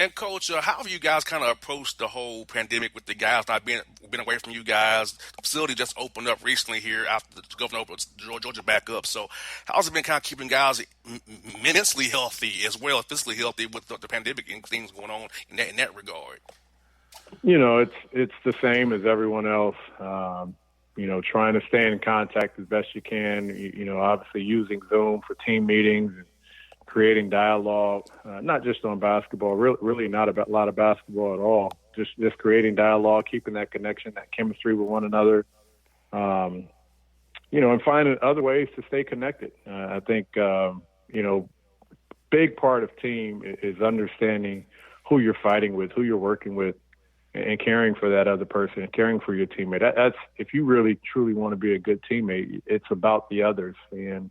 And, Coach, how have you guys kind of approached the whole pandemic with the guys not being away from you guys? The facility just opened up recently here after the governor opened Georgia back up. So how's it been kind of keeping guys mentally healthy as well as physically healthy with the pandemic and things going on in that regard? It's the same as everyone else. Trying to stay in contact as best you can, obviously using Zoom for team meetings and creating dialogue, not just on basketball, really not about a lot of basketball at all. Just creating dialogue, keeping that connection, that chemistry with one another, and finding other ways to stay connected. I think, big part of team is understanding who you're fighting with, who you're working with, and caring for that other person and caring for your teammate. That's if you really, truly want to be a good teammate, it's about the others. And,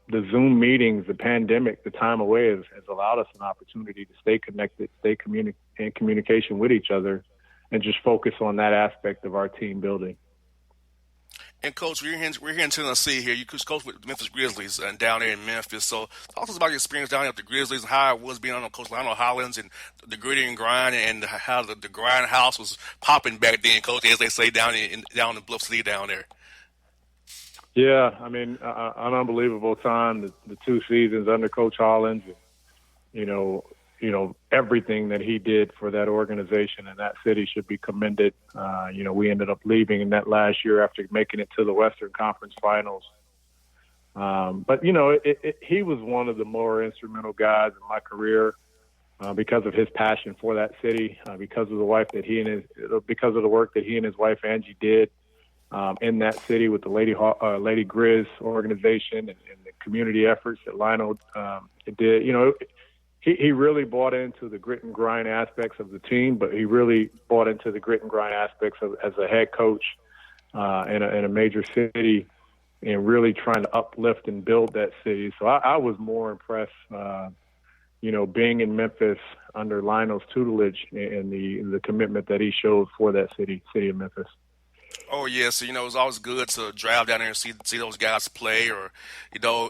the Zoom meetings, the pandemic, the time away has allowed us an opportunity to stay connected, stay in communication with each other, and just focus on that aspect of our team building. And, Coach, we're here in Tennessee here. You coach with the Memphis Grizzlies and down there in Memphis. So talk to us about your experience down there with the Grizzlies and how it was being on Coach Lionel Hollins and the gritty and grind and how the grind house was popping back then, Coach, as they say down in Bluff City down there. Yeah, an unbelievable time, the 2 seasons under Coach Hollins. everything that he did for that organization and that city should be commended. We ended up leaving in that last year after making it to the Western Conference Finals. But he was one of the more instrumental guys in my career because of his passion for that city, because of the work that he and his wife Angie did in that city with the Lady Grizz organization and the community efforts that Lionel did. He really bought into the grit and grind aspects of the team, but he really bought into the grit and grind aspects as a head coach in a major city and really trying to uplift and build that city. So I was more impressed, being in Memphis under Lionel's tutelage and the commitment that he showed for that city of Memphis. Oh, yeah. So, it's always good to drive down there and see those guys play. Or,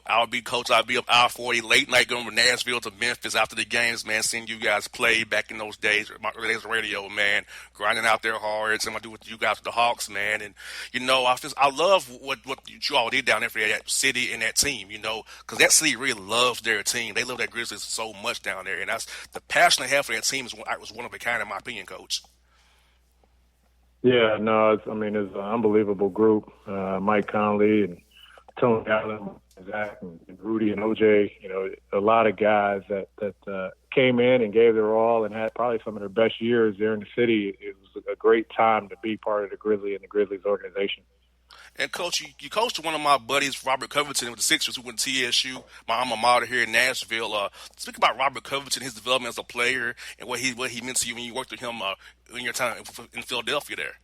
I'll be up I-40 late night going from Nashville to Memphis after the games, man, seeing you guys play back in those days, my early days of radio, man, grinding out there hard. Something I do with you guys with the Hawks, man. And, I love what you all did down there for that city and that team, because that city really loves their team. They love that Grizzlies so much down there. And that's the passion they have for that team was one of a kind, in my opinion, Coach. Yeah, no, it's an unbelievable group. Mike Conley and Tony Allen, Zach and Rudy and OJ, a lot of guys that came in and gave their all and had probably some of their best years there in the city. It was a great time to be part of the Grizzlies and the Grizzlies organization. And, Coach, you coached one of my buddies, Robert Covington, with the Sixers, who went to TSU, my alma mater here in Nashville. Speak about Robert Covington, his development as a player, and what he meant to you when you worked with him in your time in Philadelphia there.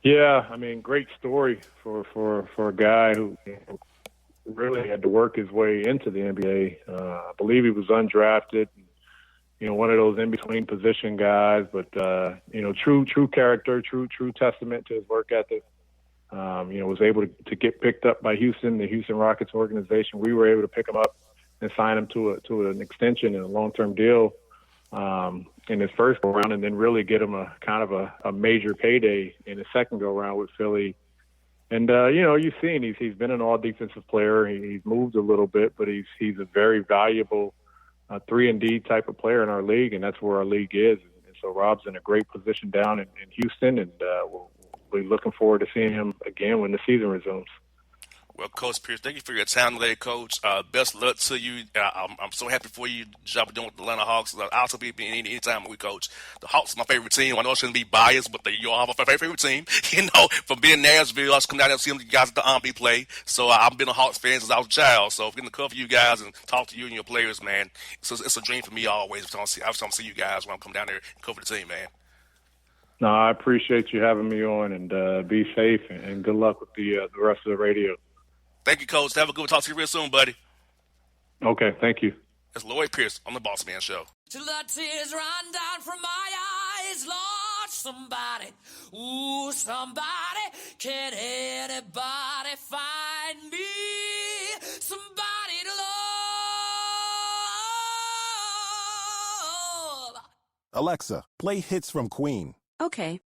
Yeah, great story for a guy who really had to work his way into the NBA. I believe he was undrafted, one of those in-between position guys, but, true character, true testament to his work ethic. Was able to get picked up by Houston, the Houston Rockets organization. We were able to pick him up and sign him to an extension and a long-term deal in his first go round, and then really get him a kind of a major payday in his second go round with Philly. And you've seen he's been an all defensive player. He's moved a little bit, but he's a very valuable 3-and-D type of player in our league, and that's where our league is. And so Rob's in a great position down in Houston, and we'll be looking forward to seeing him again when the season resumes. Well, Coach Pierce, thank you for your time today, Coach. Best luck to you. I'm so happy for you, the job you're doing with the Atlanta Hawks. I'll also be anytime we coach. The Hawks are my favorite team. I know I shouldn't be biased, but you all have a favorite team. From being in Nashville, I just come down there and see them guys at the Omni play. So I've been a Hawks fan since I was a child. So getting to cover you guys and talk to you and your players, man, it's a dream for me always. I just want to see you guys when I come down there and cover the team, man. No, I appreciate you having me on, and be safe, and good luck with the rest of the radio. Thank you, Coach. Have a good one. Talk to you real soon, buddy. Okay, thank you. It's Lloyd Pierce on the Bossman Show. Till the tears run down from my eyes, Lord, somebody, ooh, somebody, can anybody find me? Somebody to love. Alexa, play hits from Queen. Okay.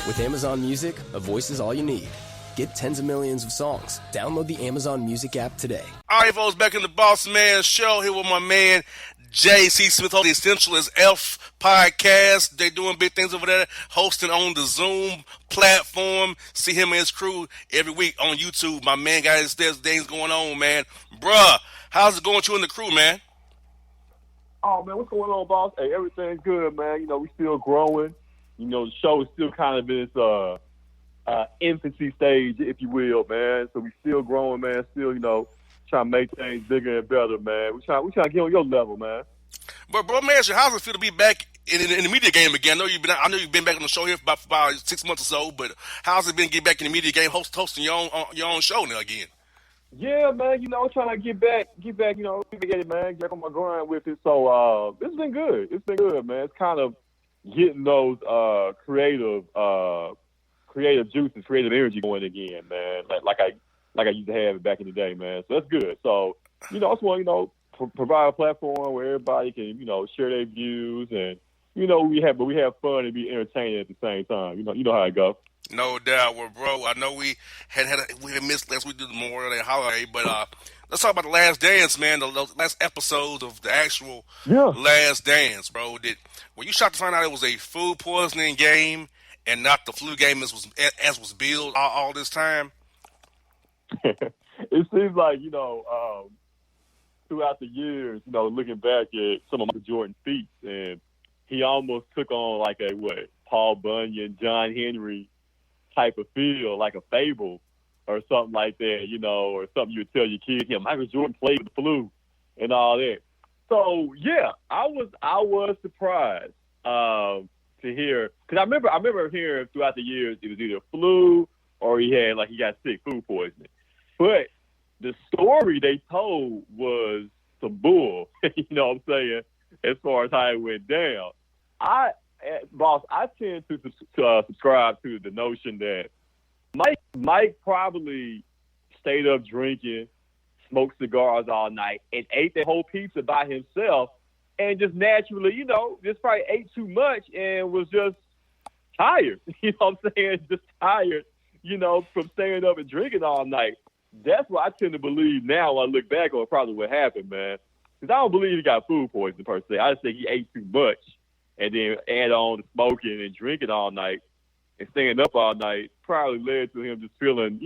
With Amazon Music, a voice is all you need. Get tens of millions of songs. Download the Amazon Music app today. All right, folks, back in the Bossman Show here with my man J.C. Smith on the Essentialist F podcast. They're doing big things over there, hosting on the Zoom platform. See him and his crew every week on YouTube. My man got his things going on, man. Bruh, how's it going with you and the crew, man? Oh, man, what's going on, boss? Hey, everything's good, man. We still growing. The show is still kind of in its infancy stage, if you will, man. So we still growing, man. Still, trying to make things bigger and better, man. We trying to get on your level, man. But, bro, man, how's it feel to be back in the media game again? I know you've been back on the show here for about 6 months or so, but how's it been to get back in the media game, hosting your own show now again? Yeah, man, trying to get back, get it, man, get back on my grind with it. So it's been good. It's been good, man. It's kind of getting those creative juices, creative energy going again, man. Like I used to have it back in the day, man. So that's good. So I just want provide a platform where everybody can share their views and we have fun and be entertaining at the same time. You know how it goes. No doubt. Well, bro, I know we had missed last week due to the Memorial Day holiday, but let's talk about the Last Dance, man. The last episode of the actual Yeah. Last Dance, bro. Were you shocked to find out it was a food poisoning game and not the flu game as was billed all this time? It seems like throughout the years, looking back at some of Michael Jordan's feats, and he almost took on like a Paul Bunyan, John Henry type of feel, like a fable or something like that, or something you would tell your kids. Michael Jordan played with the flu and all that. So yeah, I was surprised to hear, because I remember hearing throughout the years it was either flu or he got sick, food poisoning. But the story they told was some bull. You know what I'm saying? As far as how it went down, I tend to subscribe to the notion that Mike probably stayed up drinking, smoked cigars all night, and ate that whole pizza by himself, and just naturally, just probably ate too much and was just tired. You know what I'm saying? Just tired, from staying up and drinking all night. That's what I tend to believe now when I look back on probably what happened, man. Because I don't believe he got food poisoning per se. I just think he ate too much and then add on to smoking and drinking all night and staying up all night probably led to him just feeling,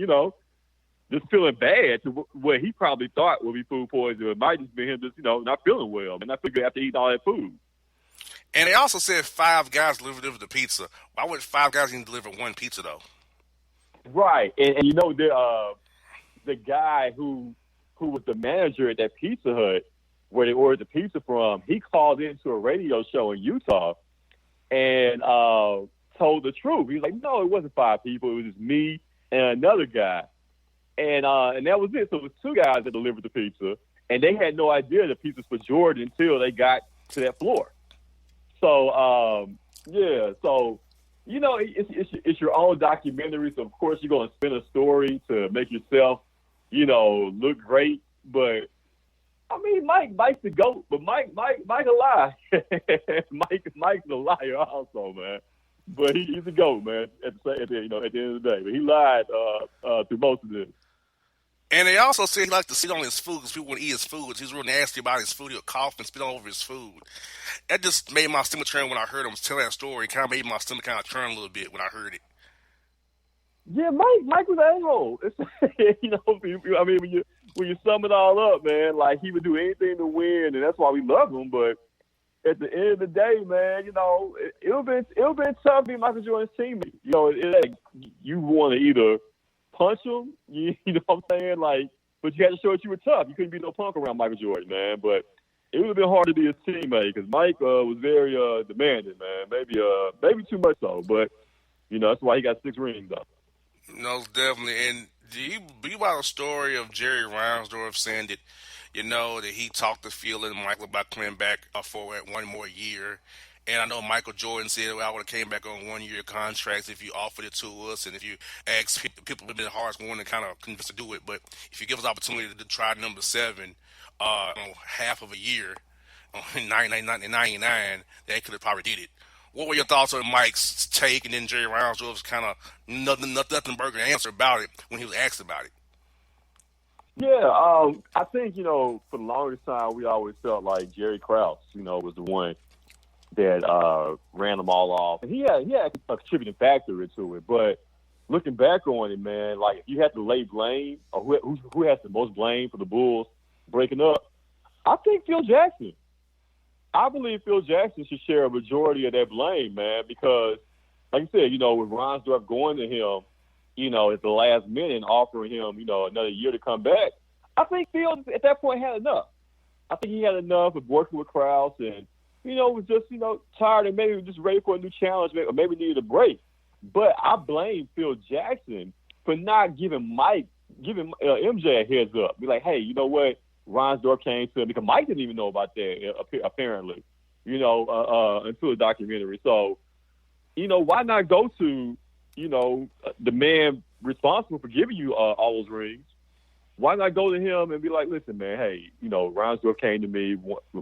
just feeling bad to what he probably thought would be food poisoning. It might just be him just, not feeling well and not feeling good after eating all that food. And they also said 5 guys delivered the pizza. Why would 5 guys even deliver one pizza, though? Right. And the guy who was the manager at that Pizza Hut where they ordered the pizza from, he called into a radio show in Utah and told the truth. He was like, no, it wasn't 5 people. It was just me and another guy. And that was it. So it was 2 guys that delivered the pizza, and they had no idea the pizza was for Jordan until they got to that floor. So, So, it's your own documentary. So, of course, you're going to spin a story to make yourself, look great. But, I mean, Mike's the GOAT, but Mike a lie. Mike's a liar also, man. But he's a GOAT, man, at the end of the day. But he lied through most of this. And they also said he liked to sit on his food because people wouldn't eat his food. He was real nasty about his food. He would cough and spit all over his food. That just made my stomach turn when I heard him tell that story. It kind of made my stomach kind of turn a little bit when I heard it. Yeah, Mike was an a-hole. I mean, when you sum it all up, man, like he would do anything to win, and that's why we love him. But at the end of the day, man, it would been tough being Michael Jordan's teammate. You want to either punch him, you know what I'm saying? But you had to show that you were tough. You couldn't be no punk around Michael Jordan, man. But it would have been hard to be his teammate because Mike was very demanding, man. Maybe too much so. But that's why he got 6 rings, though. No, definitely. And do you about the story of Jerry Reinsdorf saying that, that he talked to Phil and Michael about coming back for 1 more year? And I know Michael Jordan said, well, I would have came back on 1-year contracts if you offered it to us and if you asked people would have been hard one to kind of convince to do it. But if you give us the opportunity to try number 7 half of a year in 1999, they could have probably did it. What were your thoughts on Mike's take and then Jerry Reinsdorf's kind of nothing burger answer about it when he was asked about it? Yeah, I think, for the longest time, we always felt like Jerry Krause, was the one that ran them all off. And he had a contributing factor into it. But looking back on it, man, if you had to lay blame, or who has the most blame for the Bulls breaking up, I think Phil Jackson. I believe Phil Jackson should share a majority of that blame, man, because, like you said, with Reinsdorf going to him, at the last minute and offering him, another year to come back, I think Phil at that point had enough. I think he had enough of working with Krause and, was just, tired and maybe just ready for a new challenge or maybe needed a break. But I blame Phil Jackson for not giving MJ a heads up. Be like, hey, you know what? Reinsdorf came to him because Mike didn't even know about that, apparently, until the documentary. So, why not go to, the man responsible for giving you all those rings? Why not go to him and be like, listen, man, hey, Reinsdorf came to me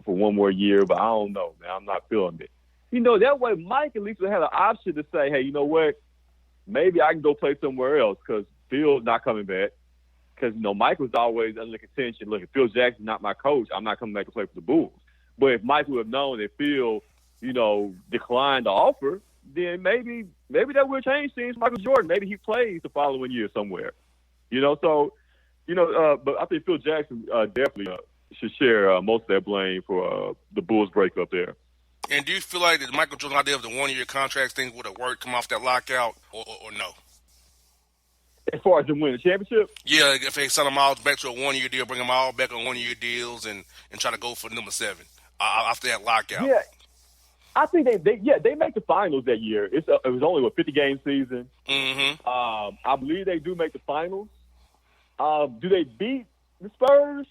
for 1 more year, but I don't know, man. I'm not feeling it. that way Mike at least would have an option to say, hey, you know what? Maybe I can go play somewhere else because Phil's not coming back. Because, Mike was always under contention. Look, if Phil Jackson's not my coach, I'm not coming back to play for the Bulls. But if Mike would have known that Phil, declined the offer, then maybe that would change things. Michael Jordan, maybe he plays the following year somewhere. But I think Phil Jackson definitely should share most of that blame for the Bulls breakup there. And do you feel like that Michael Jordan's idea of the 1-year contract thing would have worked, come off that lockout, or no? As far as them winning the championship? Yeah, if they sell them all back to a 1-year deal, bring them all back on 1-year deals and try to go for number 7 after that lockout. Yeah, I think they make the finals that year. It was only a 50-game season. Mm-hmm. I believe they do make the finals. Do they beat the Spurs?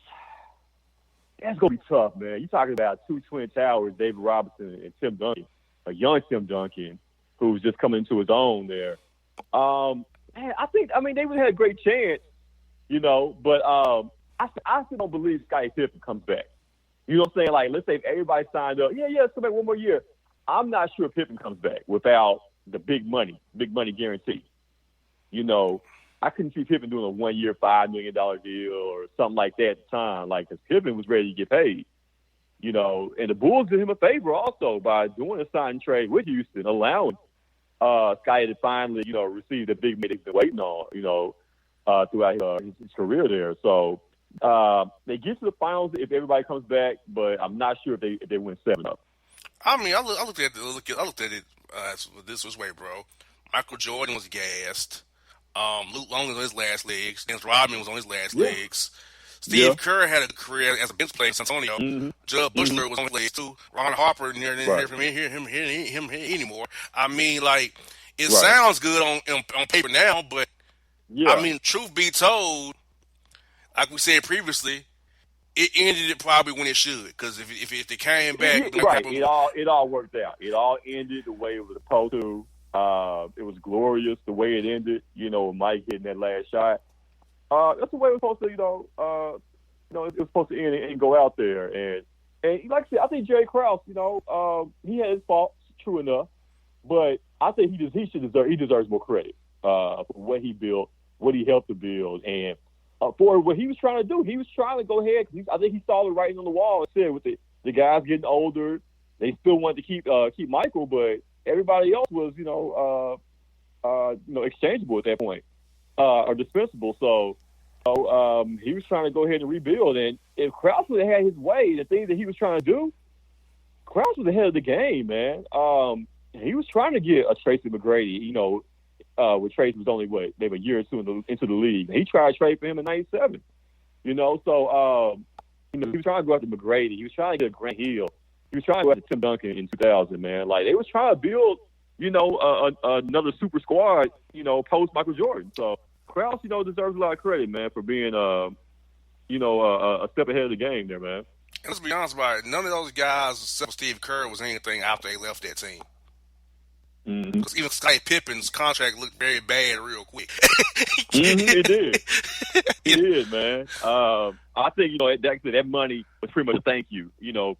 That's going to be tough, man. You're talking about two Twin Towers, David Robinson and Tim Duncan, a young Tim Duncan who's just coming into his own there. I think they would have had a great chance, but I still don't believe Scottie Pippen comes back. You know what I'm saying? Like, let's say if everybody signed up, let's come back one more year. I'm not sure Pippen comes back without the big money guarantee. I couldn't see Pippen doing a 1-year, $5 million deal or something like that at the time. Like, because Pippen was ready to get paid. And the Bulls did him a favor also by doing a sign and trade with Houston, allowing Scottie to finally, receive the big money he's been waiting on, throughout his career there. So they get to the finals if everybody comes back, but I'm not sure if they win 7 up. I mean, I looked at it this way, bro. Michael Jordan was gassed. Luke Longley was on his last legs. Dennis Rodman was on his last legs. Steve Kerr had a career as a bench player in San Antonio. Mm-hmm. Judd Bushler was on his legs too. Ron Harper didn't hear from him anymore. I mean, like, it sounds good on paper now, but I mean, truth be told, like we said previously, it ended probably when it should. Because if they came back, it all worked out. It all ended the way it was supposed to. It was glorious the way it ended. Mike hitting that last shot. That's the way it was supposed to. It was supposed to end and go out there. And like I said, I think Jerry Krause. He had his faults, true enough, but I think he deserves more credit for what he built, what he helped to build, and for what he was trying to do. He was trying to go ahead. I think he saw the writing on the wall and said, with the guys getting older, they still wanted to keep Michael, but everybody else was, exchangeable at that point, or dispensable. So he was trying to go ahead and rebuild. And if Krause would have had his way, the things that he was trying to do, Krause was ahead of the game, man. He was trying to get a Tracy McGrady, when Tracy was only, maybe a year or two into the league. He tried to trade for him in '97, he was trying to go after McGrady. He was trying to get Grant Hill. He was trying to go after Tim Duncan in 2000, man. Like, they was trying to build, another super squad, post Michael Jordan. So Krause, deserves a lot of credit, man, for being, a step ahead of the game there, man. And let's be honest about it. None of those guys, except Steve Kerr, was anything after they left that team. Mm-hmm. Because even Scottie Pippen's contract looked very bad real quick. It did. It did, man. I think, that money was pretty much a thank you,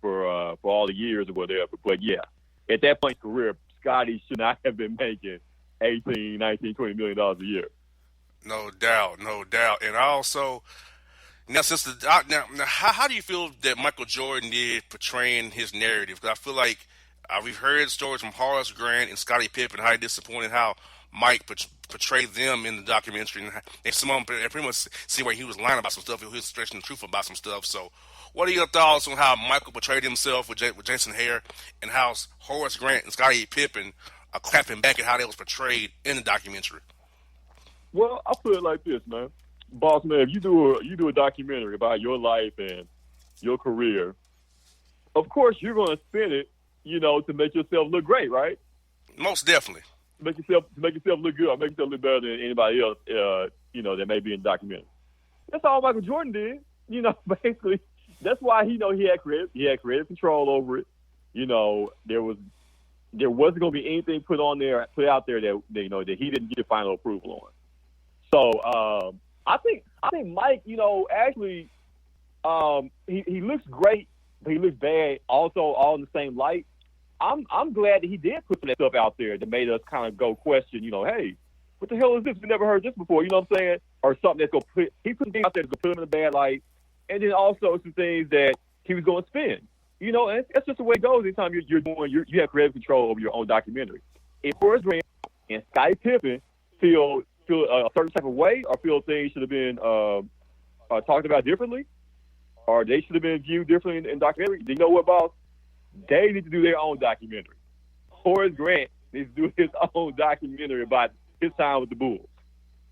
for all the years or whatever. But, yeah, at that point in his career, Scottie should not have been making $18, $19, $20 million a year. No doubt. And also, now, how do you feel that Michael Jordan did portraying his narrative? Because I feel like we've heard stories from Horace Grant and Scottie Pippen how disappointed how Mike portrayed them in the documentary, and some of them pretty much see where he was lying about some stuff, he was stretching the truth about some stuff. So, what are your thoughts on how Michael portrayed himself with Jason Hare, and how Horace Grant and Scottie Pippen are clapping back at how that was portrayed in the documentary? Well, I'll put it like this, man. Bossman, if you do a documentary about your life and your career, of course you're going to spin it, to make yourself look great, right? Most definitely. To make yourself look good, make yourself look better than anybody else, that may be in the documentary. That's all Michael Jordan did. Basically, that's why he had creative control over it. There wasn't going to be anything put out there that that he didn't get final approval on. So I think Mike, actually, he looks great, but he looks bad also all in the same light. I'm glad that he did put some of that stuff out there that made us kind of go question, hey, what the hell is this? We never heard this before, you know what I'm saying? Or something that's going to he put things out there that's going to put him in a bad light. And then also some things that he was going to spin. And that's just the way it goes anytime you have creative control over your own documentary. If Horace Grant and Scottie Pippen feel a certain type of way or feel things should have been talked about differently or they should have been viewed differently in documentary, you know what, boss? They need to do their own documentary. Horace Grant needs to do his own documentary about his time with the Bulls.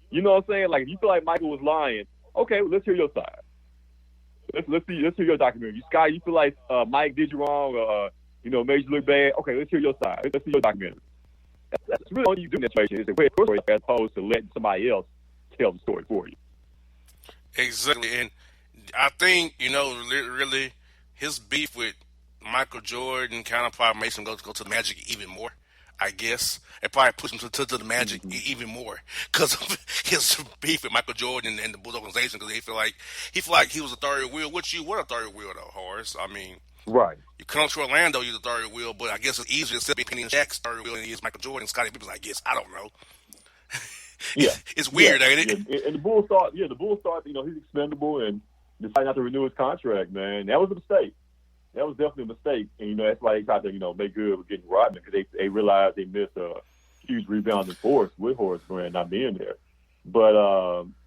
You know what I'm saying? Like, if you feel like Michael was lying, okay, well, let's hear your side. Let's hear your documentary. Scott, you feel like Mike did you wrong or, made you look bad? Okay, let's hear your side. Let's see your documentary. That's really all you do in that situation is to create a story as opposed to letting somebody else tell the story for you. Exactly. And I think, really his beef with Michael Jordan kind of probably makes him go to the Magic even more, I guess. It probably pushed him to the Magic even more because of his beef with Michael Jordan and the Bulls organization because he feel like he was a third wheel, which you were a third wheel though, Horace. I mean, right. You come to Orlando, you're the third wheel, but I guess it's easier to sit between Shaq's third wheel than it is Michael Jordan and Scottie Pippen's, I guess. I don't know. Yeah. It's weird, ain't it? Yeah. And the Bulls thought, he's expendable and decided not to renew his contract, man. That was a mistake. That was definitely a mistake. And, that's why they tried to, make good with getting Rodman because they realized they missed a huge rebounding force with Horace Grant not being there. But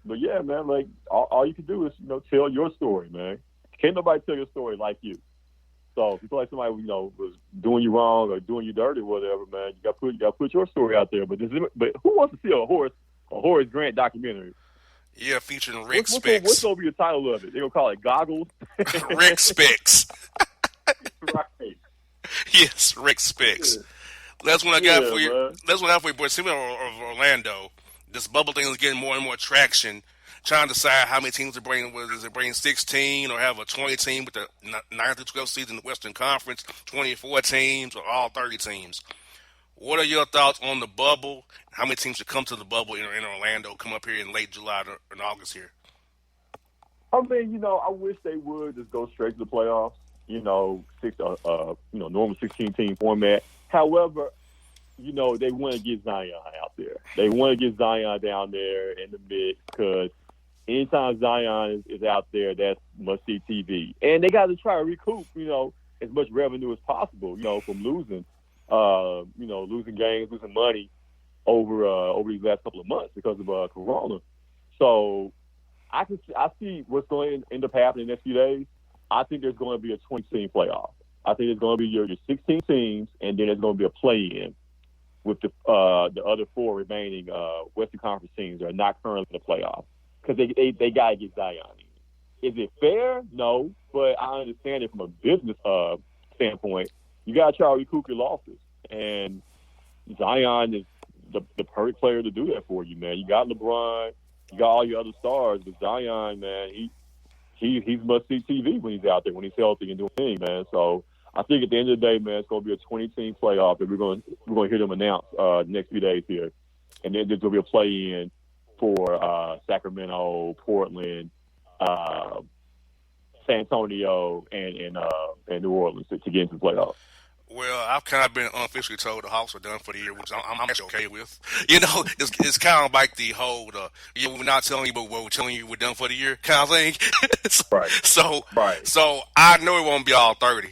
yeah, man, like, all you can do is, tell your story, man. Can't nobody tell your story like you. So if you feel like somebody, was doing you wrong or doing you dirty or whatever, man, you got to put your story out there. But who wants to see a Horace Grant documentary? Yeah, featuring Rick Specs. What's going to be the title of it? They're going to call it Goggles? Rick Specs. Right. Yes, Rick Specs. That's what I got for you. Man. That's what I got for you, boy. Similar of Orlando, this bubble thing is getting more and more traction. Trying to decide how many teams to bring. Whether it bring 16 or have a 20 team with the 9 through 12 season in the Western Conference, 24 teams or all 30 teams. What are your thoughts on the bubble? How many teams should come to the bubble in Orlando? Come up here in late July and August here. I mean, I wish they would just go straight to the playoffs. Normal 16-team format. However, they want to get Zion out there. They want to get Zion down there in the mix because anytime Zion is out there, that's must-see TV. And they got to try to recoup, as much revenue as possible, from losing, losing games, losing money over these last couple of months because of Corona. So I see what's going to end up happening in the next few days. I think there's going to be a 20-team playoff. I think it's going to be your 16 teams, and then there's going to be a play-in with the other 4 remaining Western Conference teams that are not currently in the playoff because they got to get Zion in. Is it fair? No, but I understand it from a business standpoint. You got to try to recoup your losses, and Zion is the perfect player to do that for you, man. You got LeBron, you got all your other stars, but Zion, man, he's must-see TV when he's out there, when he's healthy and doing things, man. So I think at the end of the day, man, it's going to be a 20-team playoff that we're going to hear them announce next few days here, and then there's going to be a play-in for Sacramento, Portland, San Antonio, and New Orleans to get into the playoffs. Well, I've kind of been unofficially told the Hawks are done for the year, which I'm actually okay with. It's kind of like the whole, we're not telling you, but we're telling you we're done for the year kind of thing. Right. So I know it won't be all 30.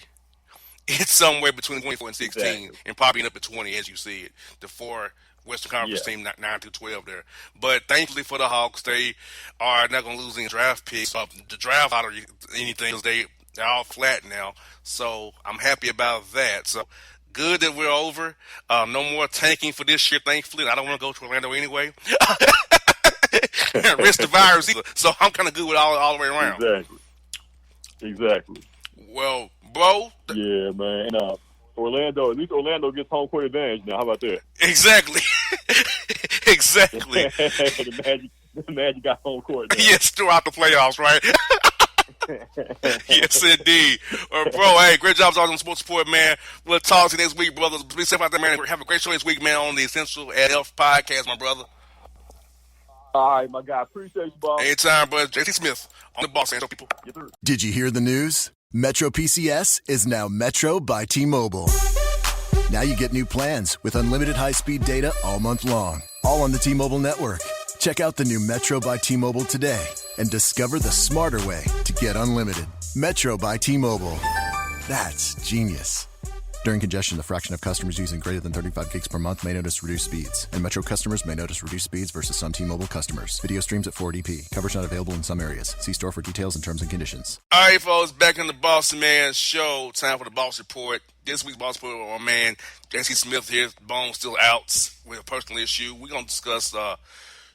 It's somewhere between 24 and 16, exactly. And probably up to 20, as you see it. The 4 Western Conference team, 9 through 12 there. But thankfully for the Hawks, they are not going to lose any draft picks. The draft out or anything, because they're all flat now. So I'm happy about that. So good that we're over. No more tanking for this year, thankfully. I don't want to go to Orlando anyway. Risk the virus either. So I'm kind of good with all the way around. Exactly. Well, bro. Yeah, man. And at least Orlando gets home court advantage now. How about that? Exactly. Exactly. the Magic got home court now. Yes, throughout the playoffs, right? Yes, indeed. Bro, hey, great job on Sports Report, man. We'll talk to you next week, brothers. Be safe out there, man. Have a great show this week, man, on the Essential at Health podcast, my brother. All right, my guy. Appreciate you, boss. Anytime, brother. JT Smith on the Bossman, people. Yes, sir. Did you hear the news? Metro PCS is now Metro by T-Mobile. Now you get new plans with unlimited high-speed data all month long, all on the T-Mobile network. Check out the new Metro by T-Mobile today and discover the smarter way to get unlimited. Metro by T-Mobile. That's genius. During congestion, the fraction of customers using greater than 35 gigs per month may notice reduced speeds, and Metro customers may notice reduced speeds versus some T-Mobile customers. Video streams at 480p. Coverage not available in some areas. See store for details and terms and conditions. All right, folks, back in the Bossman show. Time for the Boss Report. This week's Boss Report, our man, J.C. Smith here. Bones still out with a personal issue. We're going to discuss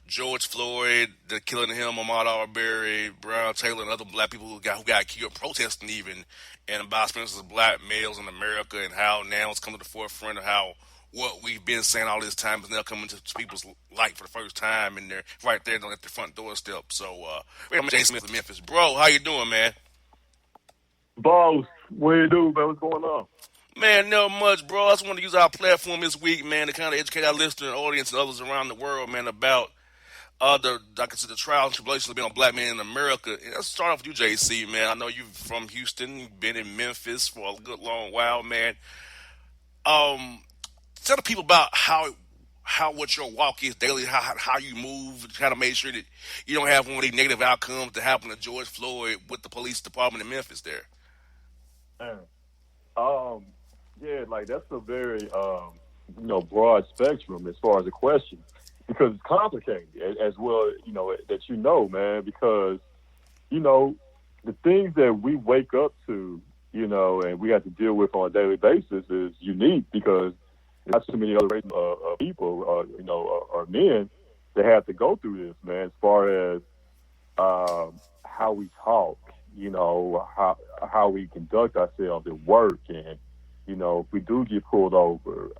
George Floyd, the killing of him, Ahmaud Arbery, Brown Taylor, and other black people who got killed protesting even, and about experiences of black males in America and how now it's come to the forefront of how what we've been saying all this time is now coming to people's light for the first time, and they're right there at the front doorstep. So, Jay Smith of Memphis. Bro, how you doing, man? Boss, what you do, man? What's going on? Man, not much, bro. I just want to use our platform this week, man, to kind of educate our listener and audience and others around the world, man, about the trials and tribulations of being a black man in America. And let's start off with you, JC, man. I know you're from Houston. You've been in Memphis for a good long while, man. Tell the people about how what your walk is daily, how you move, to kind of make sure that you don't have one of these negative outcomes that happened to George Floyd with the police department in Memphis there. Yeah, like that's a very broad spectrum as far as the question, because it's complicated as well, man, because, the things that we wake up to, and we have to deal with on a daily basis is unique because not too many other races of people, or men that have to go through this, man, as far as how we talk, how we conduct ourselves at work, and, if we do get pulled over,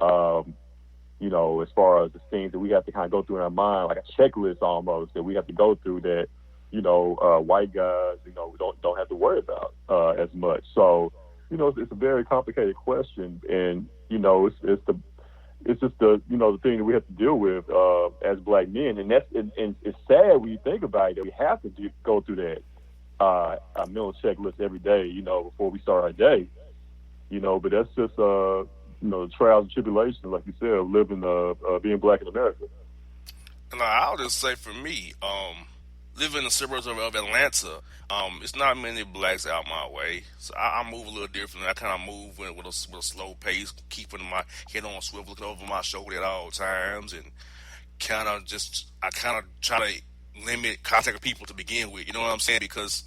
as far as the things that we have to kind of go through in our mind, like a checklist almost that we have to go through that, white guys, we don't have to worry about as much. So, it's a very complicated question, and it's just the the thing that we have to deal with as black men, and it's sad when you think about it that we have to go through that mental checklist every day, before we start our day, but that's just the trials and tribulations, like you said, of living, being black in America. And I'll just say for me, living in the suburbs of Atlanta, it's not many blacks out my way, so I move a little differently. I kind of move with a slow pace, keeping my head on swivel, looking over my shoulder at all times, and I kind of try to limit contact with people to begin with. You know what I'm saying? Because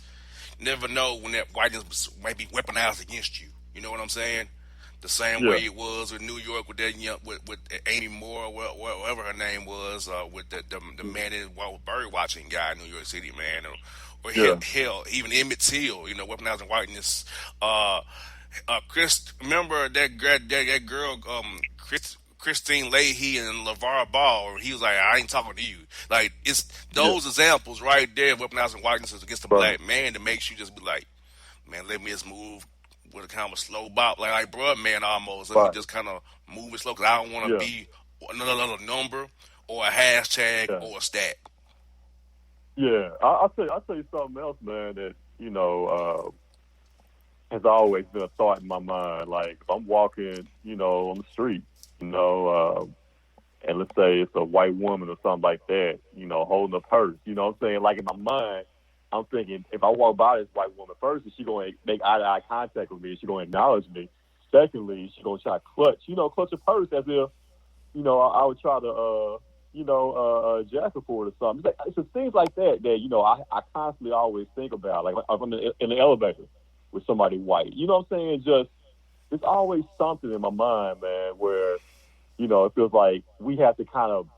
you never know when that whiteness might be weaponized against you. You know what I'm saying? The same way it was with New York with that with Amy Moore, or whatever her name was, with the man in bird watching guy in New York City, man, or hell, even Emmett Till, weaponizing whiteness. Remember that girl, Christine Leahy and LeVar Ball? He was like, I ain't talking to you. Like, it's those examples right there of weaponizing whiteness against the black man that makes you just be like, man, let me just move with a kind of a slow bop, like bro, man, almost. Let me just kind of move it slow, because I don't want to be another number or a hashtag or a stat. Yeah, I'll tell you something else, man, that, has always been a thought in my mind. Like, if I'm walking, on the street, and let's say it's a white woman or something like that, holding a purse, you know what I'm saying? Like, in my mind, I'm thinking, if I walk by this white woman, first, is she going to make eye-to-eye contact with me? Is she going to acknowledge me? Secondly, is she going to try to clutch a purse as if, I would try to, jackal for it or something. It's just things like that, I constantly always think about. Like, I'm in the elevator with somebody white. You know what I'm saying? Just, there's always something in my mind, man, where, it feels like we have to kind of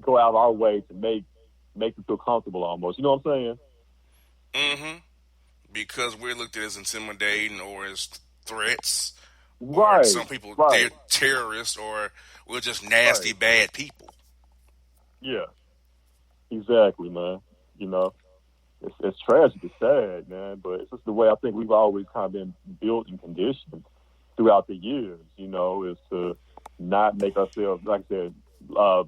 go out of our way to make them feel comfortable almost. You know what I'm saying? Mm-hmm. Because we're looked at as intimidating or as threats. Right. Or some people, they're terrorists, or we're just nasty, bad people. Yeah. Exactly, man. It's tragic, it's sad, man, but it's just the way I think we've always kind of been built and conditioned throughout the years, is to not make ourselves, like I said,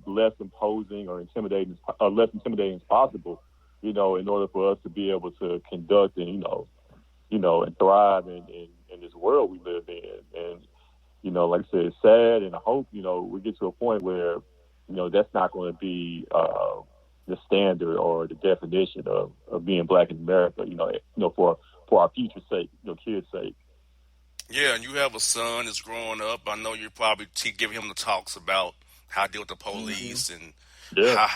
less imposing or less intimidating as possible, in order for us to be able to conduct and, and thrive in this world we live in. And, like I said, it's sad, and I hope we get to a point where that's not going to be the standard or the definition of being black in America. For our future's sake, kids' sake. Yeah, and you have a son that's growing up. I know you're probably giving him the talks about how to deal with the police and Yeah.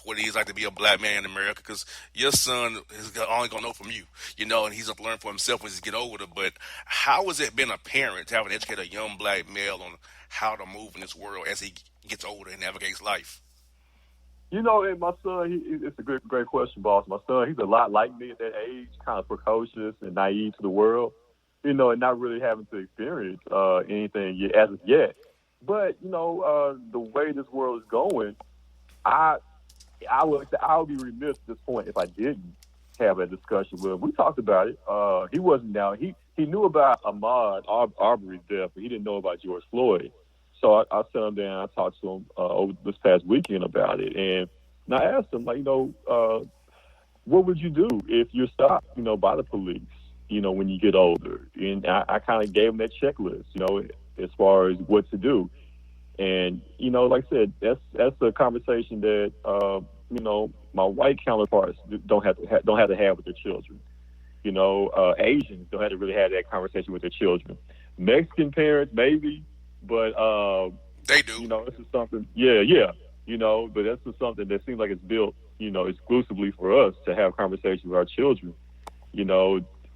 what it is like to be a black man in America. Because your son is only gonna know from you, and he's gonna learn for himself as he get older. But how has it been a parent to have an educated young black male on how to move in this world as he gets older and navigates life? And my son, it's a great question, boss. My son, he's a lot like me at that age, kind of precocious and naive to the world, and not really having to experience anything as of yet. But, the way this world is going, I would be remiss at this point if I didn't have a discussion with him. We talked about it. He wasn't down. He knew about Ahmaud Arbery's death, but he didn't know about George Floyd. So I sat him down. I talked to him over this past weekend about it, and I asked him, what would you do if you're stopped, by the police, when you get older? And I kind of gave him that checklist, as far as what to do. And like I said, that's a conversation that my white counterparts don't have to have with their children. Asians don't have to really have that conversation with their children. Mexican parents maybe. But they do. This is something. Yeah. But that's just something that seems like it's built, exclusively for us to have conversations with our children.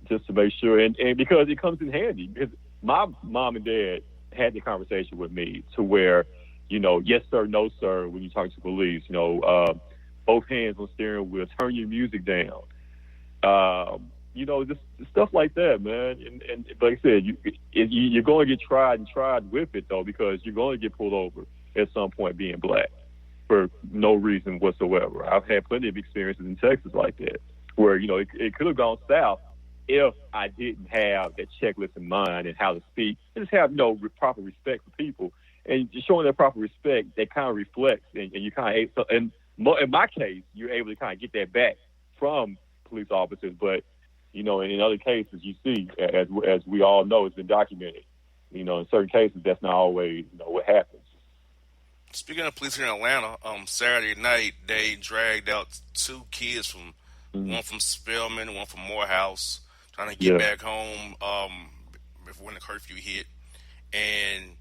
Just to make sure, and because it comes in handy. Because my mom and dad had the conversation with me to where, yes sir, no sir, when you talk to police, both hands on steering wheel, turn your music down. Just stuff like that, man. And like I said, you're going to get tried with it, though, because you're going to get pulled over at some point being black for no reason whatsoever. I've had plenty of experiences in Texas like that, where, it could have gone south if I didn't have that checklist in mind and how to speak. And just have, proper respect for people. And just showing that proper respect, that kind of reflects, and you kind of, and in my case, you're able to kind of get that back from police officers, but in other cases, you see, as we all know, it's been documented. In certain cases, that's not always, what happens. Speaking of police here in Atlanta, Saturday night they dragged out two kids from one from Spelman, one from Morehouse, trying to get back home before the curfew hit, and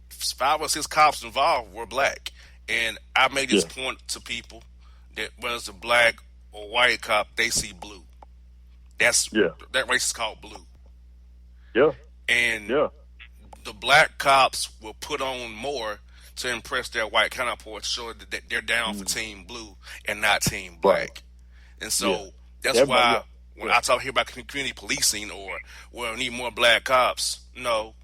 5 or 6 cops involved were black. And I made this point to people that whether it's a black or white cop, they see blue. That race is called blue. Yeah. And the black cops will put on more to impress their white counterparts, show that they're down for Team Blue and not Team Black. Right. And so that's why when I talk here about community policing or, well, we need more black cops, no.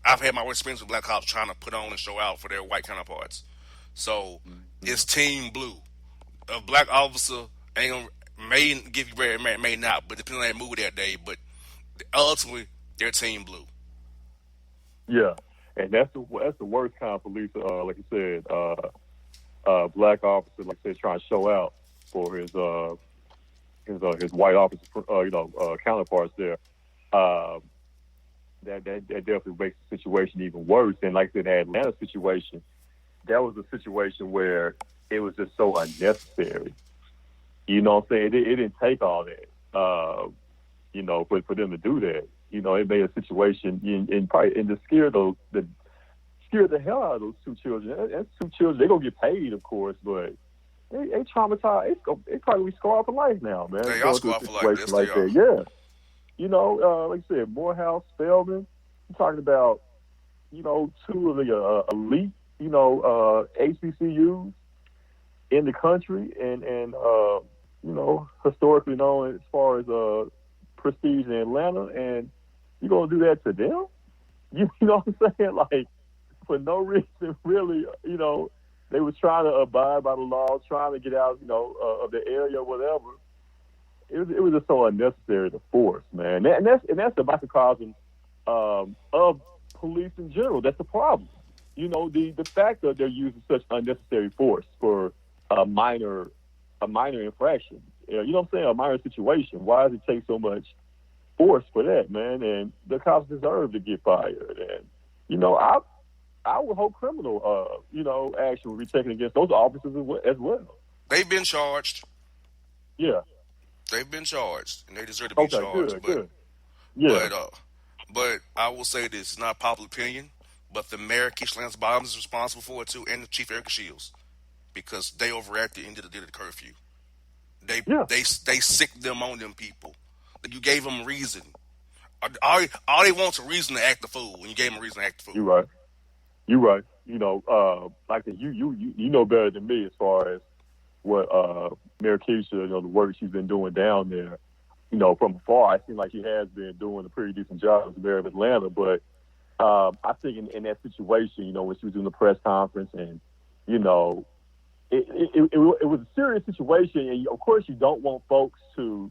I've had my experience with black cops trying to put on and show out for their white counterparts. So it's Team Blue. A black officer ain't gonna may give you credit, may not, but depending on their mood that day. But ultimately, they're Team Blue. Yeah, and that's the worst kind of police. Like you said, black officer, like I said, trying to show out for his white officer, counterparts there. That definitely makes the situation even worse. And like I said, the Atlanta situation, that was a situation where it was just so unnecessary. You know what I'm saying? It didn't take all that, for them to do that. It made a situation and to scare the hell out of those two children. That's two children. They're gonna get paid, of course, but they traumatized. They probably scarred for life now, man. They are scarred for life. Yes, like that. Yeah. Like I said, Morehouse, Spelman. I'm talking about, two of the elite, HBCUs in the country, and historically known as far as prestige in Atlanta, and you're gonna do that to them? You know what I'm saying? Like, for no reason, really. They was trying to abide by the law, trying to get out, of the area, or whatever. It was just so unnecessary to force, man. And that's the microcosm of police in general. That's the problem. The fact that they're using such unnecessary force for a minor infraction. You know what I'm saying? A minor situation. Why does it take so much force for that, man. And the cops deserve to get fired. And I would hope criminal action would be taken against those officers as well. They've been charged. Yeah. They've been charged, and they deserve to be Okay. charged. Good. Good. Yeah. But I will say this: it's not popular opinion, but the mayor, Keisha Lance Bottoms, is responsible for it too, and the chief Erica Shields, because they overacted and did the curfew. They sicked them on them people. You gave them a reason. All they want is a reason to act the fool, and you gave them a reason to act the fool. You're right. You're right. Like you know better than me as far as what Mayor Keisha, the work she's been doing down there. From afar, it seems like she has been doing a pretty decent job as the mayor of Atlanta. But I think in that situation, when she was doing the press conference, and it was a serious situation, and of course you don't want folks to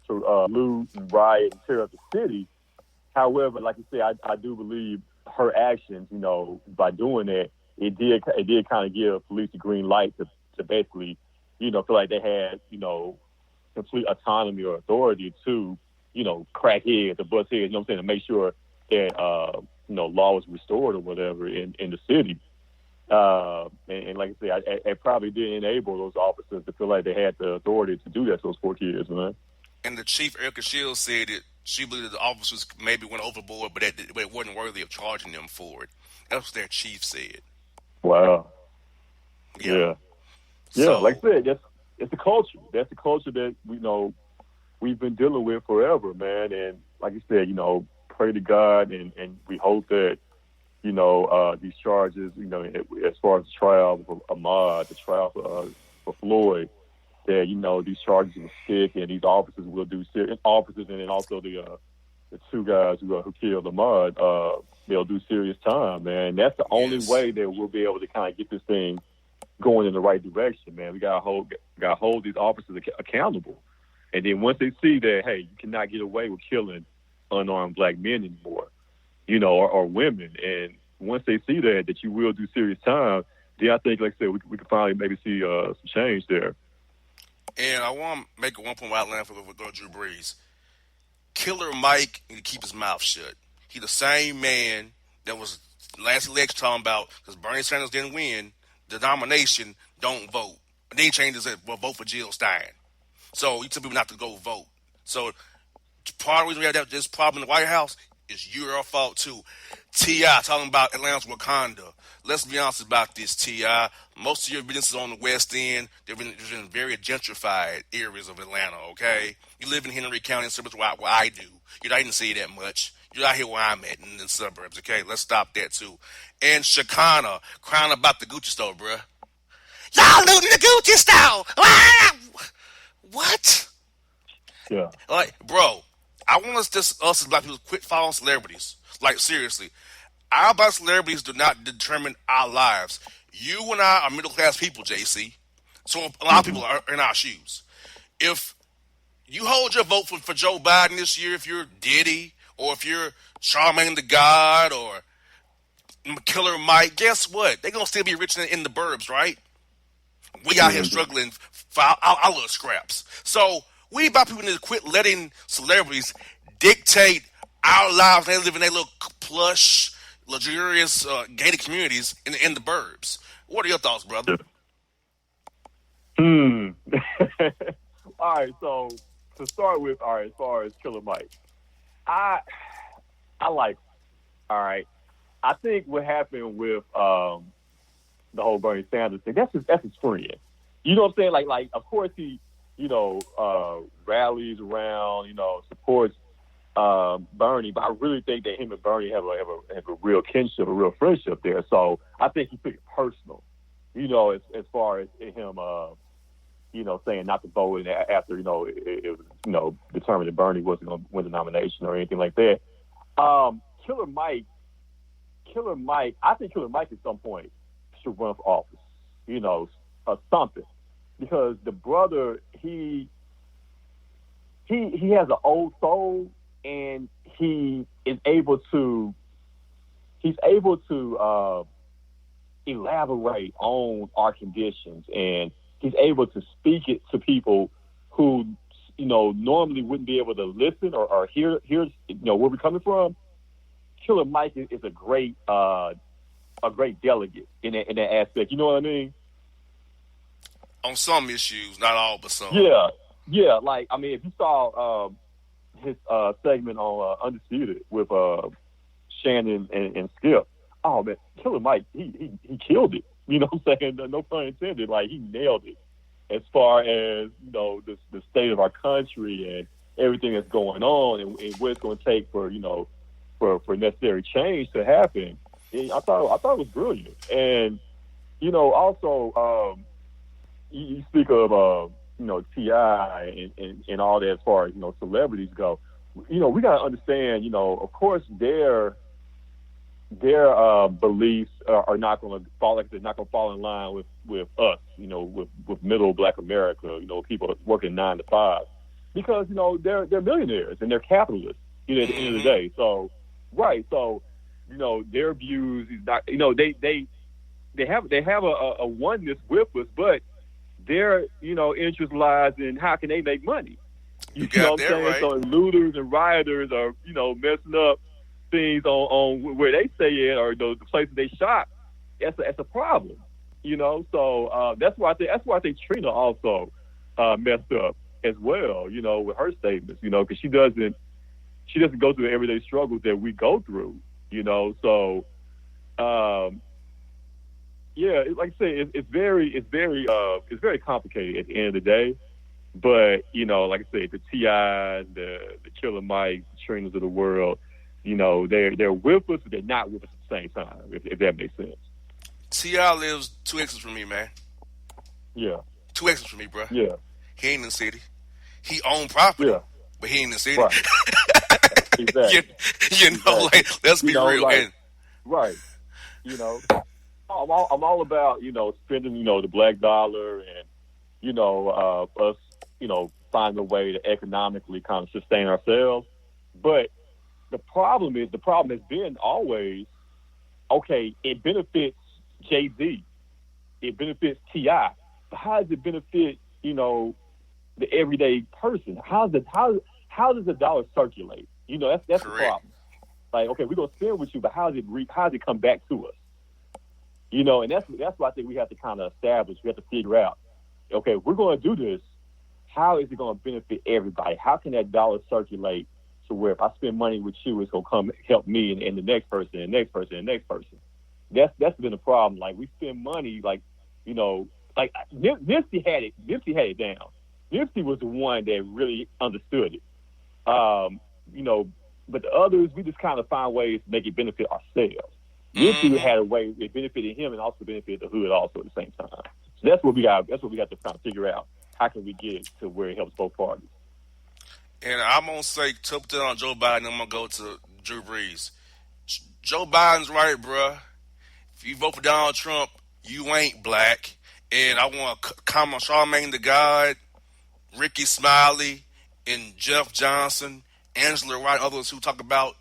loot and riot and tear up the city. However, like you said, I do believe her actions, by doing that, it did kind of give police the green light to basically, feel like they had, complete autonomy or authority to, crack heads or bust heads, to make sure that, law was restored or whatever in the city. And like I said, it probably did enable those officers to feel like they had the authority to do that to those poor kids, man. And the chief, Erica Shields, said that she believed that the officers maybe went overboard, but it wasn't worthy of charging them for it. That's what their chief said. Wow. Yeah. So, like I said, it's the culture. That's the culture that we've been dealing with forever, man. And like you said, pray to God, and we hope that these charges, as far as the trial for Ahmaud, the trial for Floyd, that these charges will stick, and these officers will do serious officers, and then also the two guys who killed Ahmaud, they'll do serious time, man. That's the only way that we'll be able to kind of get this thing going in the right direction, man. We gotta hold these officers accountable, and then once they see that, hey, you cannot get away with killing unarmed black men anymore, or women, and once they see that you will do serious time, then I think, like I said, we can finally maybe see some change there. And I want to make one point about Atlanta for Drew Brees. Killer Mike need to keep his mouth shut. He the same man that was last election talking about, because Bernie Sanders didn't win the nomination, don't vote. And then he changed his vote for Jill Stein. So he tell people not to go vote. So part of the reason we have this problem in the White House is your fault too. T.I. talking about Atlanta's Wakanda. Let's be honest about this, T.I. Most of your businesses on the West End, they've been very gentrified areas of Atlanta, okay? You live in Henry County, suburbs where I do. You didn't see that much. You're out here where I'm at in the suburbs, okay? Let's stop that too. And Shekinah crying about the Gucci store, bruh. Y'all looting the Gucci store! What? Yeah. Like, bro, I want us as black people, quit following celebrities. Like, seriously. Our black celebrities do not determine our lives. You and I are middle-class people, JC. So a lot of people are in our shoes. If you hold your vote for Joe Biden this year, if you're Diddy, or if you're Charmaine the God, or Killer Mike, guess what? They're going to still be rich in the burbs, right? We out here struggling for our little scraps. So we black people need to quit letting celebrities dictate our lives. They live in their little plush, luxurious, gated communities in the burbs. What are your thoughts, brother? All right, so to start with, as far as Killer Mike, I like, I think what happened with the whole Bernie Sanders thing, that's his friend. You know what I'm saying? Like of course he, rallies around, supports Bernie, but I really think that him and Bernie have a real kinship, a real friendship there. So I think he took it personal, as far as him, saying not to vote after, it was, determined that Bernie wasn't going to win the nomination or anything like that. Killer Mike, I think Killer Mike at some point should run for office, something, because the brother, he has an old soul, and he's able to elaborate on our conditions, and he's able to speak it to people who normally wouldn't be able to listen or hear where we're coming from. Killer Mike is a great delegate in that aspect. You know what I mean? On some issues, not all, but some. Yeah. Like, I mean, if you saw his segment on Undisputed with Shannon and Skip, oh man, Killer Mike, he killed it. You know what I'm saying? No pun intended. Like, he nailed it as far as the state of our country and everything that's going on and what it's going to take for for necessary change to happen. I thought it was brilliant. And also you speak of T.I. and all that as far as celebrities go. We got to understand. Of course their beliefs are not going to fall. Like they're not going to fall in line with us. With middle Black America. People working 9 to 5, because they're millionaires and they're capitalists. At the end of the day, so right. So their views is not. They have a oneness with us, but their interest lies in how can they make money. You know what I'm saying? Right. So looters and rioters are messing up things on where they stay at or the places they shop. That's a problem. So that's why I think Trina also messed up as well. With her statements. Because she doesn't go through the everyday struggles that we go through. So. Yeah, like I say, it's very complicated at the end of the day. But like I say, the T.I., the Killer Mike, the Trinas of the world, they're with us, but they're not with us at the same time. If that makes sense. T.I. lives 2 exits from me, man. Yeah, 2 exits from me, bro. Yeah, he ain't in the city. He owned property, but he ain't in the city. Right. Exactly. Like, let's be real. Right. I'm all about spending the black dollar and us finding a way to economically kind of sustain ourselves. But the problem has been always, okay, it benefits Jay-Z, it benefits T.I., but how does it benefit the everyday person? How does the dollar circulate? That's the problem. Like, okay, we're gonna spend with you, but how does it come back to us? And that's what I think we have to kind of establish. We have to figure out, okay, if we're going to do this, how is it going to benefit everybody? How can that dollar circulate to where if I spend money with you, it's going to come help me and the next person, and the next person, and the next person? That's been a problem. Like, we spend money, like Nipsey had it down. Nipsey was the one that really understood it. But the others, we just kind of find ways to make it benefit ourselves. Nipsey had a way it benefited him and also benefited the hood also at the same time. So that's what we got to kind of figure out. How can we get to where it helps both parties? And I'm gonna say something on Joe Biden. I'm gonna go to Drew Brees. Joe Biden's right, bruh. If you vote for Donald Trump, you ain't black. And I want to comment on Charlamagne the God, Ricky Smiley, and Jeff Johnson, Angela Wright, others who talk about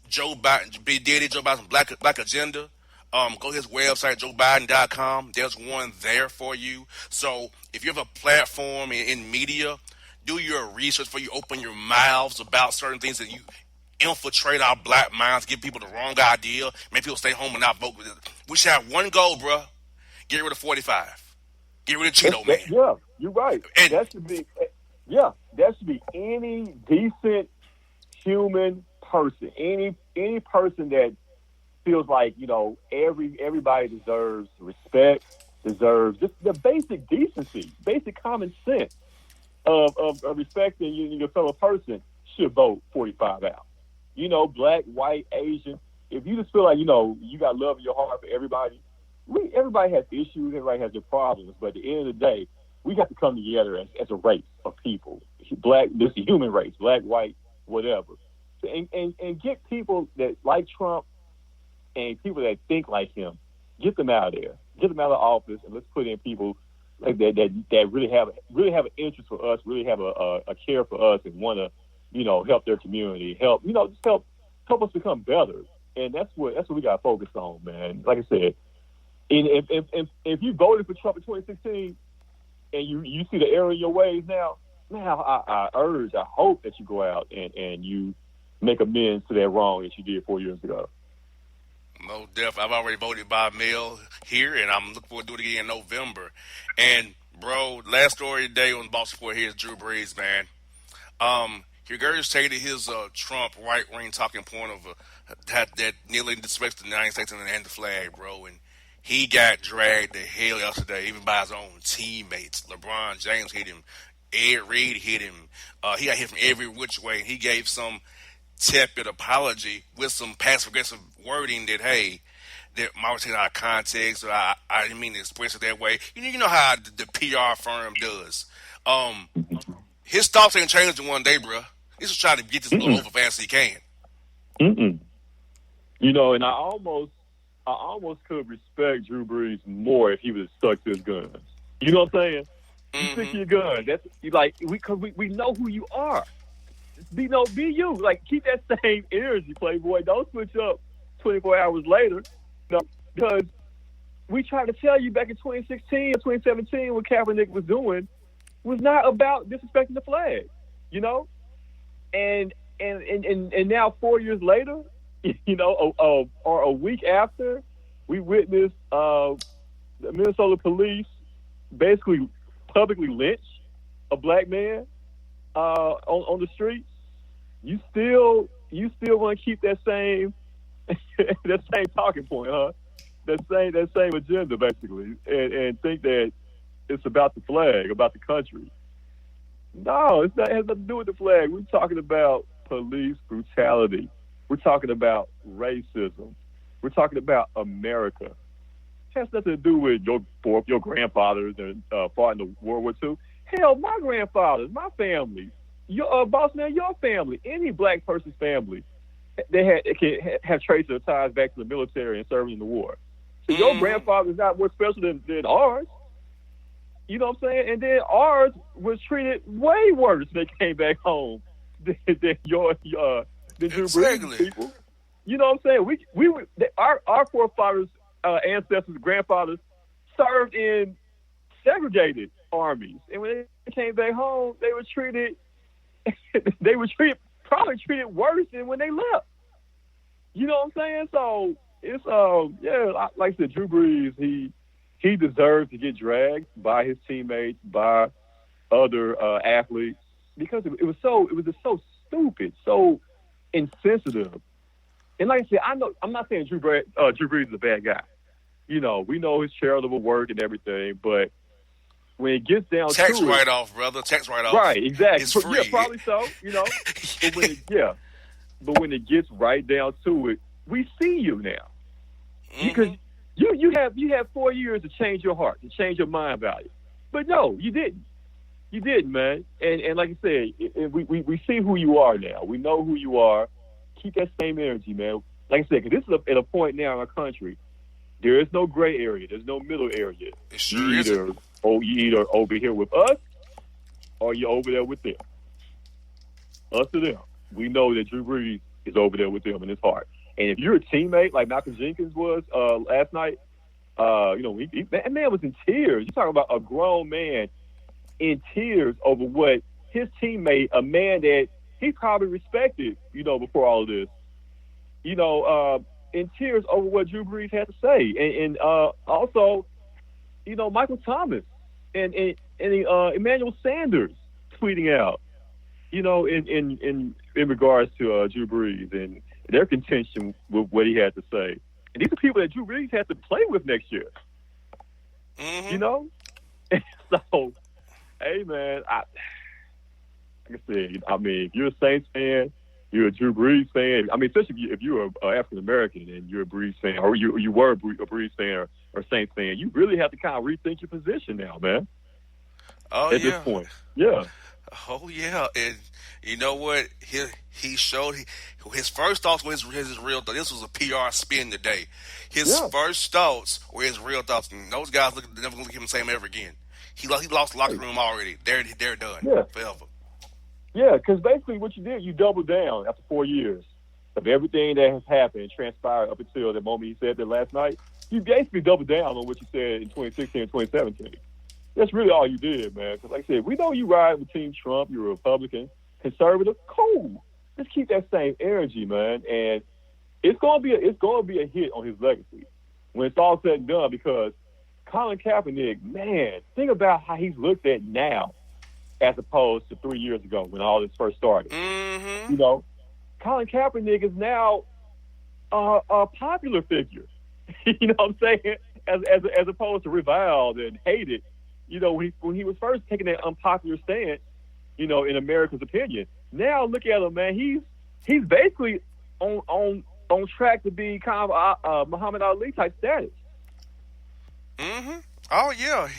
Joe Biden, B. Diddy, Joe Biden's black agenda. Go to his website, joebiden.com. There's one there for you. So if you have a platform in media, do your research before you open your mouths about certain things that you infiltrate our black minds, give people the wrong idea, make people stay home and not vote. We should have one goal, bruh. Get rid of 45. Get rid of Cheeto Man. Yeah, you're right. And that should be any decent human person, any person that feels like everybody deserves respect, deserves just the basic decency, basic common sense of respecting your fellow person should vote 45 out. Black, white, Asian. If you just feel like you got love in your heart for everybody, everybody has issues, everybody has their problems, but at the end of the day, we got to come together as a race of people. Black, this is a human race, black, white, whatever. And get people that like Trump and people that think like him, get them out of there, get them out of office, and let's put in people like that really have an interest for us, really have a care for us, and want to help their community, help us become better. And that's what we got to focus on, man. Like I said, if you voted for Trump in 2016 and you see the error in your ways now, man, I hope that you go out and you make amends to that wrong that you did 4 years ago. No, definitely. I've already voted by mail here, and I'm looking forward to do it again in November. And, bro, last story today on the Boss Report here is Drew Brees, man. He regurgitated his Trump right-wing talking point of that nearly disrespects the United States and the flag, bro. And he got dragged to hell yesterday, even by his own teammates. LeBron James hit him. Ed Reed hit him. He got hit from every which way. He gave some tepid apology with some passive-aggressive wording that, hey, that might was taken out of context, or I didn't mean to express it that way. You know how the PR firm does. His thoughts ain't changed in one day, bro. He's just trying to get this little over fast as he can. You know, and I almost could respect Drew Brees more if he would have stuck to his guns. You know what I'm saying? You stick to your gun. That's like we know who you are. Be you. Like, keep that same energy, Playboy. Don't switch up 24 hours later. You know, because we tried to tell you back in 2016 or 2017 what Kaepernick was doing was not about disrespecting the flag. You know, and now 4 years later, you know, or a week after, we witnessed the Minnesota police basically publicly lynch a black man on the streets. You still want to keep that same that same talking point, huh? That same agenda, basically, and think that it's about the flag, about the country. No, it has nothing to do with the flag. We're talking about police brutality. We're talking about racism. We're talking about America. It has nothing to do with your grandfathers and fought in the World War II. Hell, my grandfathers, my family, your Bossman, your family, any black person's family, they can have traces of ties back to the military and serving in the war. So your grandfather is not more special than ours. You know what I'm saying? And then ours was treated way worse when they came back home than Drew Brees people. You know what I'm saying? Our forefathers, ancestors, grandfathers served in segregated armies, and when they came back home, they were probably treated worse than when they left. You know what I'm saying? So it's like I said, Drew Brees, he deserves to get dragged by his teammates, by other athletes, because it was just so stupid, so insensitive. And like I said, I'm not saying Drew Brees is a bad guy. You know, we know his charitable work and everything, but when it gets down tax to write-off, brother. Tax write-off. Right, exactly. It's free. Yeah, probably so, you know. But when it gets right down to it, we see you now. Because you have 4 years to change your heart, to change your mind about it. But no, you didn't. You didn't, man. And like I said, we see who you are now. We know who you are. Keep that same energy, man. Like I said, because this is at a point now in our country, there is no gray area. There's no middle area. It sure isn't. You either over here with us or you're over there with them. Us or them. We know that Drew Brees is over there with them in his heart. And if you're a teammate like Malcolm Jenkins was last night, you know, that man was in tears. You're talking about a grown man in tears over what his teammate, a man that he probably respected, you know, before all of this, you know, in tears over what Drew Brees had to say. And also, you know, Michael Thomas and Emmanuel Sanders tweeting out, you know, in regards to Drew Brees and their contention with what he had to say. And these are people that Drew Brees has to play with next year. You know? So, hey, man, like I said, I mean, if you're a Saints fan, you're a Drew Brees fan. I mean, especially if you're an African-American and you're a Brees fan, or you were a Brees fan or Saints fan, you really have to kind of rethink your position now, man. At this point. Yeah. Oh, yeah. And you know what? He showed his first thoughts were his real thoughts. This was a PR spin today. His first thoughts were his real thoughts. And those guys never going to look at him the same ever again. He lost the locker room already. They're done forever. Yeah, because basically what you did, you doubled down after 4 years of everything that has happened and transpired up until the moment he said that last night. You basically doubled down on what you said in 2016 and 2017. That's really all you did, man. Because like I said, we know you ride with Team Trump. You're a Republican, conservative. Cool. Let's keep that same energy, man. And it's gonna be a hit on his legacy when it's all said and done. Because Colin Kaepernick, man, think about how he's looked at now as opposed to 3 years ago when all this first started. Mm-hmm. You know, Colin Kaepernick is now a popular figure. You know what I'm saying? As opposed to reviled and hated. You know, when he was first taking that unpopular stance, you know, in America's opinion. Now look at him, man. He's basically on track to be kind of a Muhammad Ali type status. Mm-hmm. Oh yeah.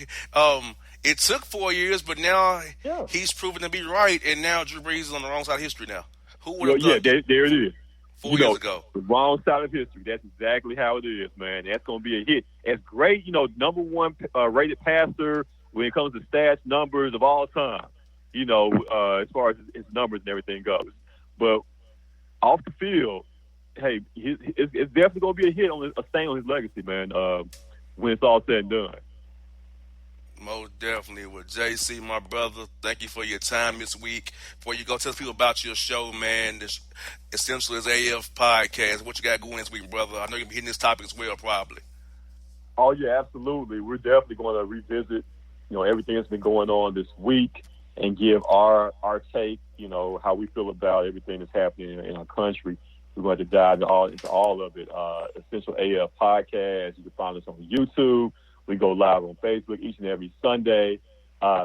It took 4 years, but now he's proven to be right, and now Drew Brees is on the wrong side of history now. Who would have thought? Yeah, there it is. 4 years ago. The wrong side of history. That's exactly how it is, man. That's going to be a hit. As great, you know, number one rated passer when it comes to stats, numbers of all time, you know, as far as his numbers and everything goes. But off the field, hey, it's definitely going to be a hit a stain on his legacy, man, when it's all said and done. Most definitely. Well, JC, my brother, thank you for your time this week. Before you go, tell people about your show, man. This Essential is AF podcast. What you got going this week, brother? I know you'll be hitting this topic as well, probably. Oh, yeah, absolutely. We're definitely going to revisit, you know, everything that's been going on this week and give our take, you know, how we feel about everything that's happening in our country. We're going to dive into all of it. Essential AF podcast. You can find us on YouTube. We go live on Facebook each and every Sunday,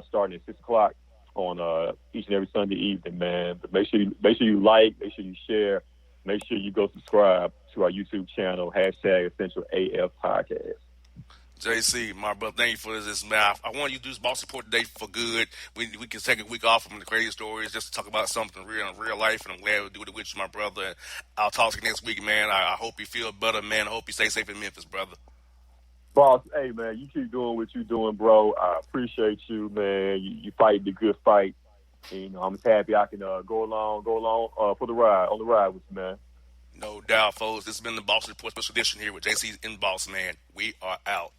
starting at 6 o'clock on each and every Sunday evening, man. But make sure you like, make sure you share, make sure you go subscribe to our YouTube channel, #Essential AF Podcast. JC, my brother, thank you for this, man. I want you to do this boss support today for good. We can take a week off from the crazy stories just to talk about something real in real life, and I'm glad we do it with you, my brother. And I'll talk to you next week, man. I hope you feel better, man. I hope you stay safe in Memphis, brother. Boss, hey, man, you keep doing what you're doing, bro. I appreciate you, man. You fight the good fight. And, you know, I'm just happy I can go along for the ride, on the ride with you, man. No doubt, folks. This has been the Boss Report Special Edition here with JC and Bossman. We are out.